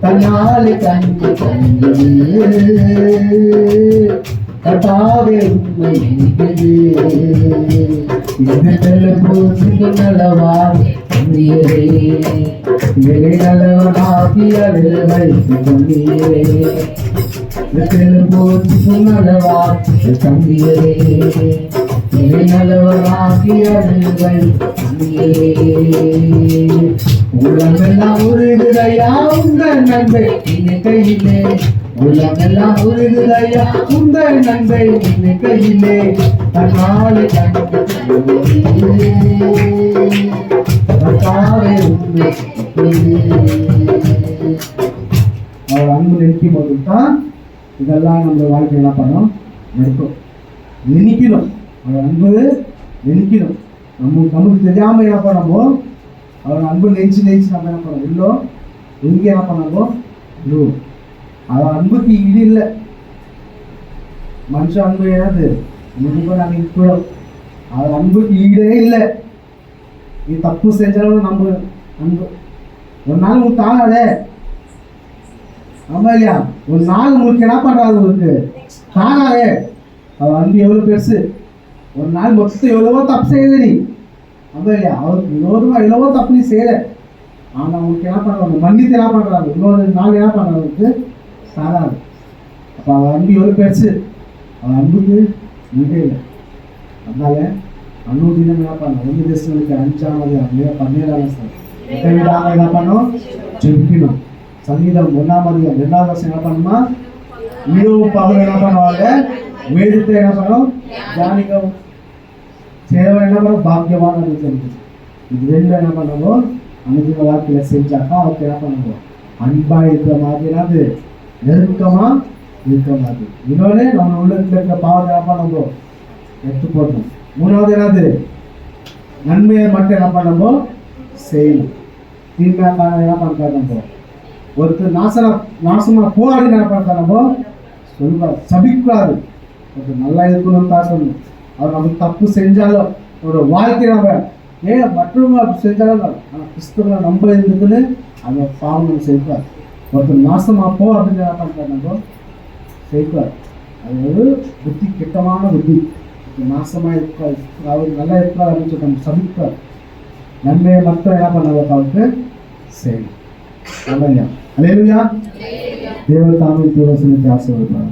தன்னாலே தன்னை கட்டாவே உண்மை நல்லவா நல்லவனாகிய நல்லவா தம்பியரே நல்லவனாகிய உலகெல்லாம் உருகுதையா உங்கள் நன்மை கையிலே உலகெல்லாம் உருகுதையா உங்கள் நன்மை கையிலே தன்னாலே அவர் அன்பு நினைக்கும் போது தான் இதெல்லாம் நம்ம வாழ்க்கை என்ன பண்ணோம் நினைக்கும் நினைக்கணும் அவர் அன்பு நினைக்கணும் நமக்கு தெரியாம என்ன பண்ணமோ அவர் அன்பு நெஞ்சு நம்ம என்ன பண்ணோம் இல்லோ எங்கே என்ன பண்ணமோ இல்லோ அவர் அன்புக்கு ஈடு இல்லை மனுஷ அன்பு ஏதாவது நாங்கள் இப்போ அவர் அன்புக்கு ஈடே இல்லை நீ தப்பு செஞ்சாலும் நம்ம அன்பு ஒரு நாள் உங்களுக்கு தாங்காதே ஆமா இல்லையா ஒரு நாள் உங்களுக்கு என்ன பண்றாரு உங்களுக்கு தாங்காதே அவர் அன்பு எவ்வளவு பெருசு ஒரு நாள் மொத்தம் எவ்வளவோ தப்பு செய்யுது நீ ஆமா இல்லையா அவருக்கு விரோதமா எவ்வளவோ தப்பு நீ செய்யல ஆனா உங்களுக்கு என்ன பண்றாங்க மன்னித்து என்ன பண்றாங்க இன்னொரு நாள் என்ன பண்றவங்களுக்கு தாங்காது அப்ப அவர் அன்பு எவ்வளவு பெருசு அவர் அன்புக்கு வீட்டே இல்லை அதனால அன்னூறு தினம் என்ன பண்ணணும் 1 தேசங்களுக்கு 5ஆவது 17ஆவது விடாம என்ன பண்ணணும் ஜெபிக்கணும் சங்கீதம் 1ஆம் அதிகாரம் 2ஆவது வசனம் என்ன பண்ணுமா இரவு பகல் என்ன பண்ணுவாங்க வேதத்தை என்ன பண்ணணும் தியானிக்கவும் சேவை என்ன பண்ணணும் பாக்கியமான தெரிஞ்சு இது ரெண்டு என்ன பண்ணணும் அனுதின வாழ்க்கையில செஞ்சாக்கா அவருக்கு என்ன பண்ணுவோம் அன்பா இருக்கிற மாதிரினாது நெருக்கமா இருக்கிற மாதிரி இன்னொன்னு நம்ம உள்ளத்துல இருக்கிற பாவத்தை என்ன பண்ணுவோம் எடுத்து போடணும் 3வது என்னது நன்மையை மட்டும் என்ன பண்ணமோ செய்யணும் தீமையான என்ன பண்ணுறோம் ஒருத்தர் நாசமா போராடி என்ன பண்ணுறோமோ சொல்லக்கூடாது சபிக்கூடாது ஒருத்தர் நல்லா இருக்கணும்னு தான் சொல்லணும் அவர் நமக்கு தப்பு செஞ்சாலும் ஒரு வாழ்க்கை நம்ம மற்றவங்க அப்படி செஞ்சாலும் ஆனால் கிறிஸ்துவ நம்ப இருந்துக்குன்னு அந்த பாவம் நம்ம செய்யக்கூடாது ஒருத்தர் நாசமா போ அப்படின்னு என்ன பண்ணுறாரு நம்ம செய்யக்கூடாது அது ஒரு புத்தி கெட்டமான புத்தி நாசமா இருக்காது அவர் நல்லா இருக்கிறார் அப்படின்னு சொல்லி நம்ம சபிப்பார் நன்மையை மட்டும் என்ன பண்ணாத அவருக்கு சரி அல்லையா அல்லேலூயா தேவ தாமின் தேவசனத்தை ஆசீர்வதிப்பார்.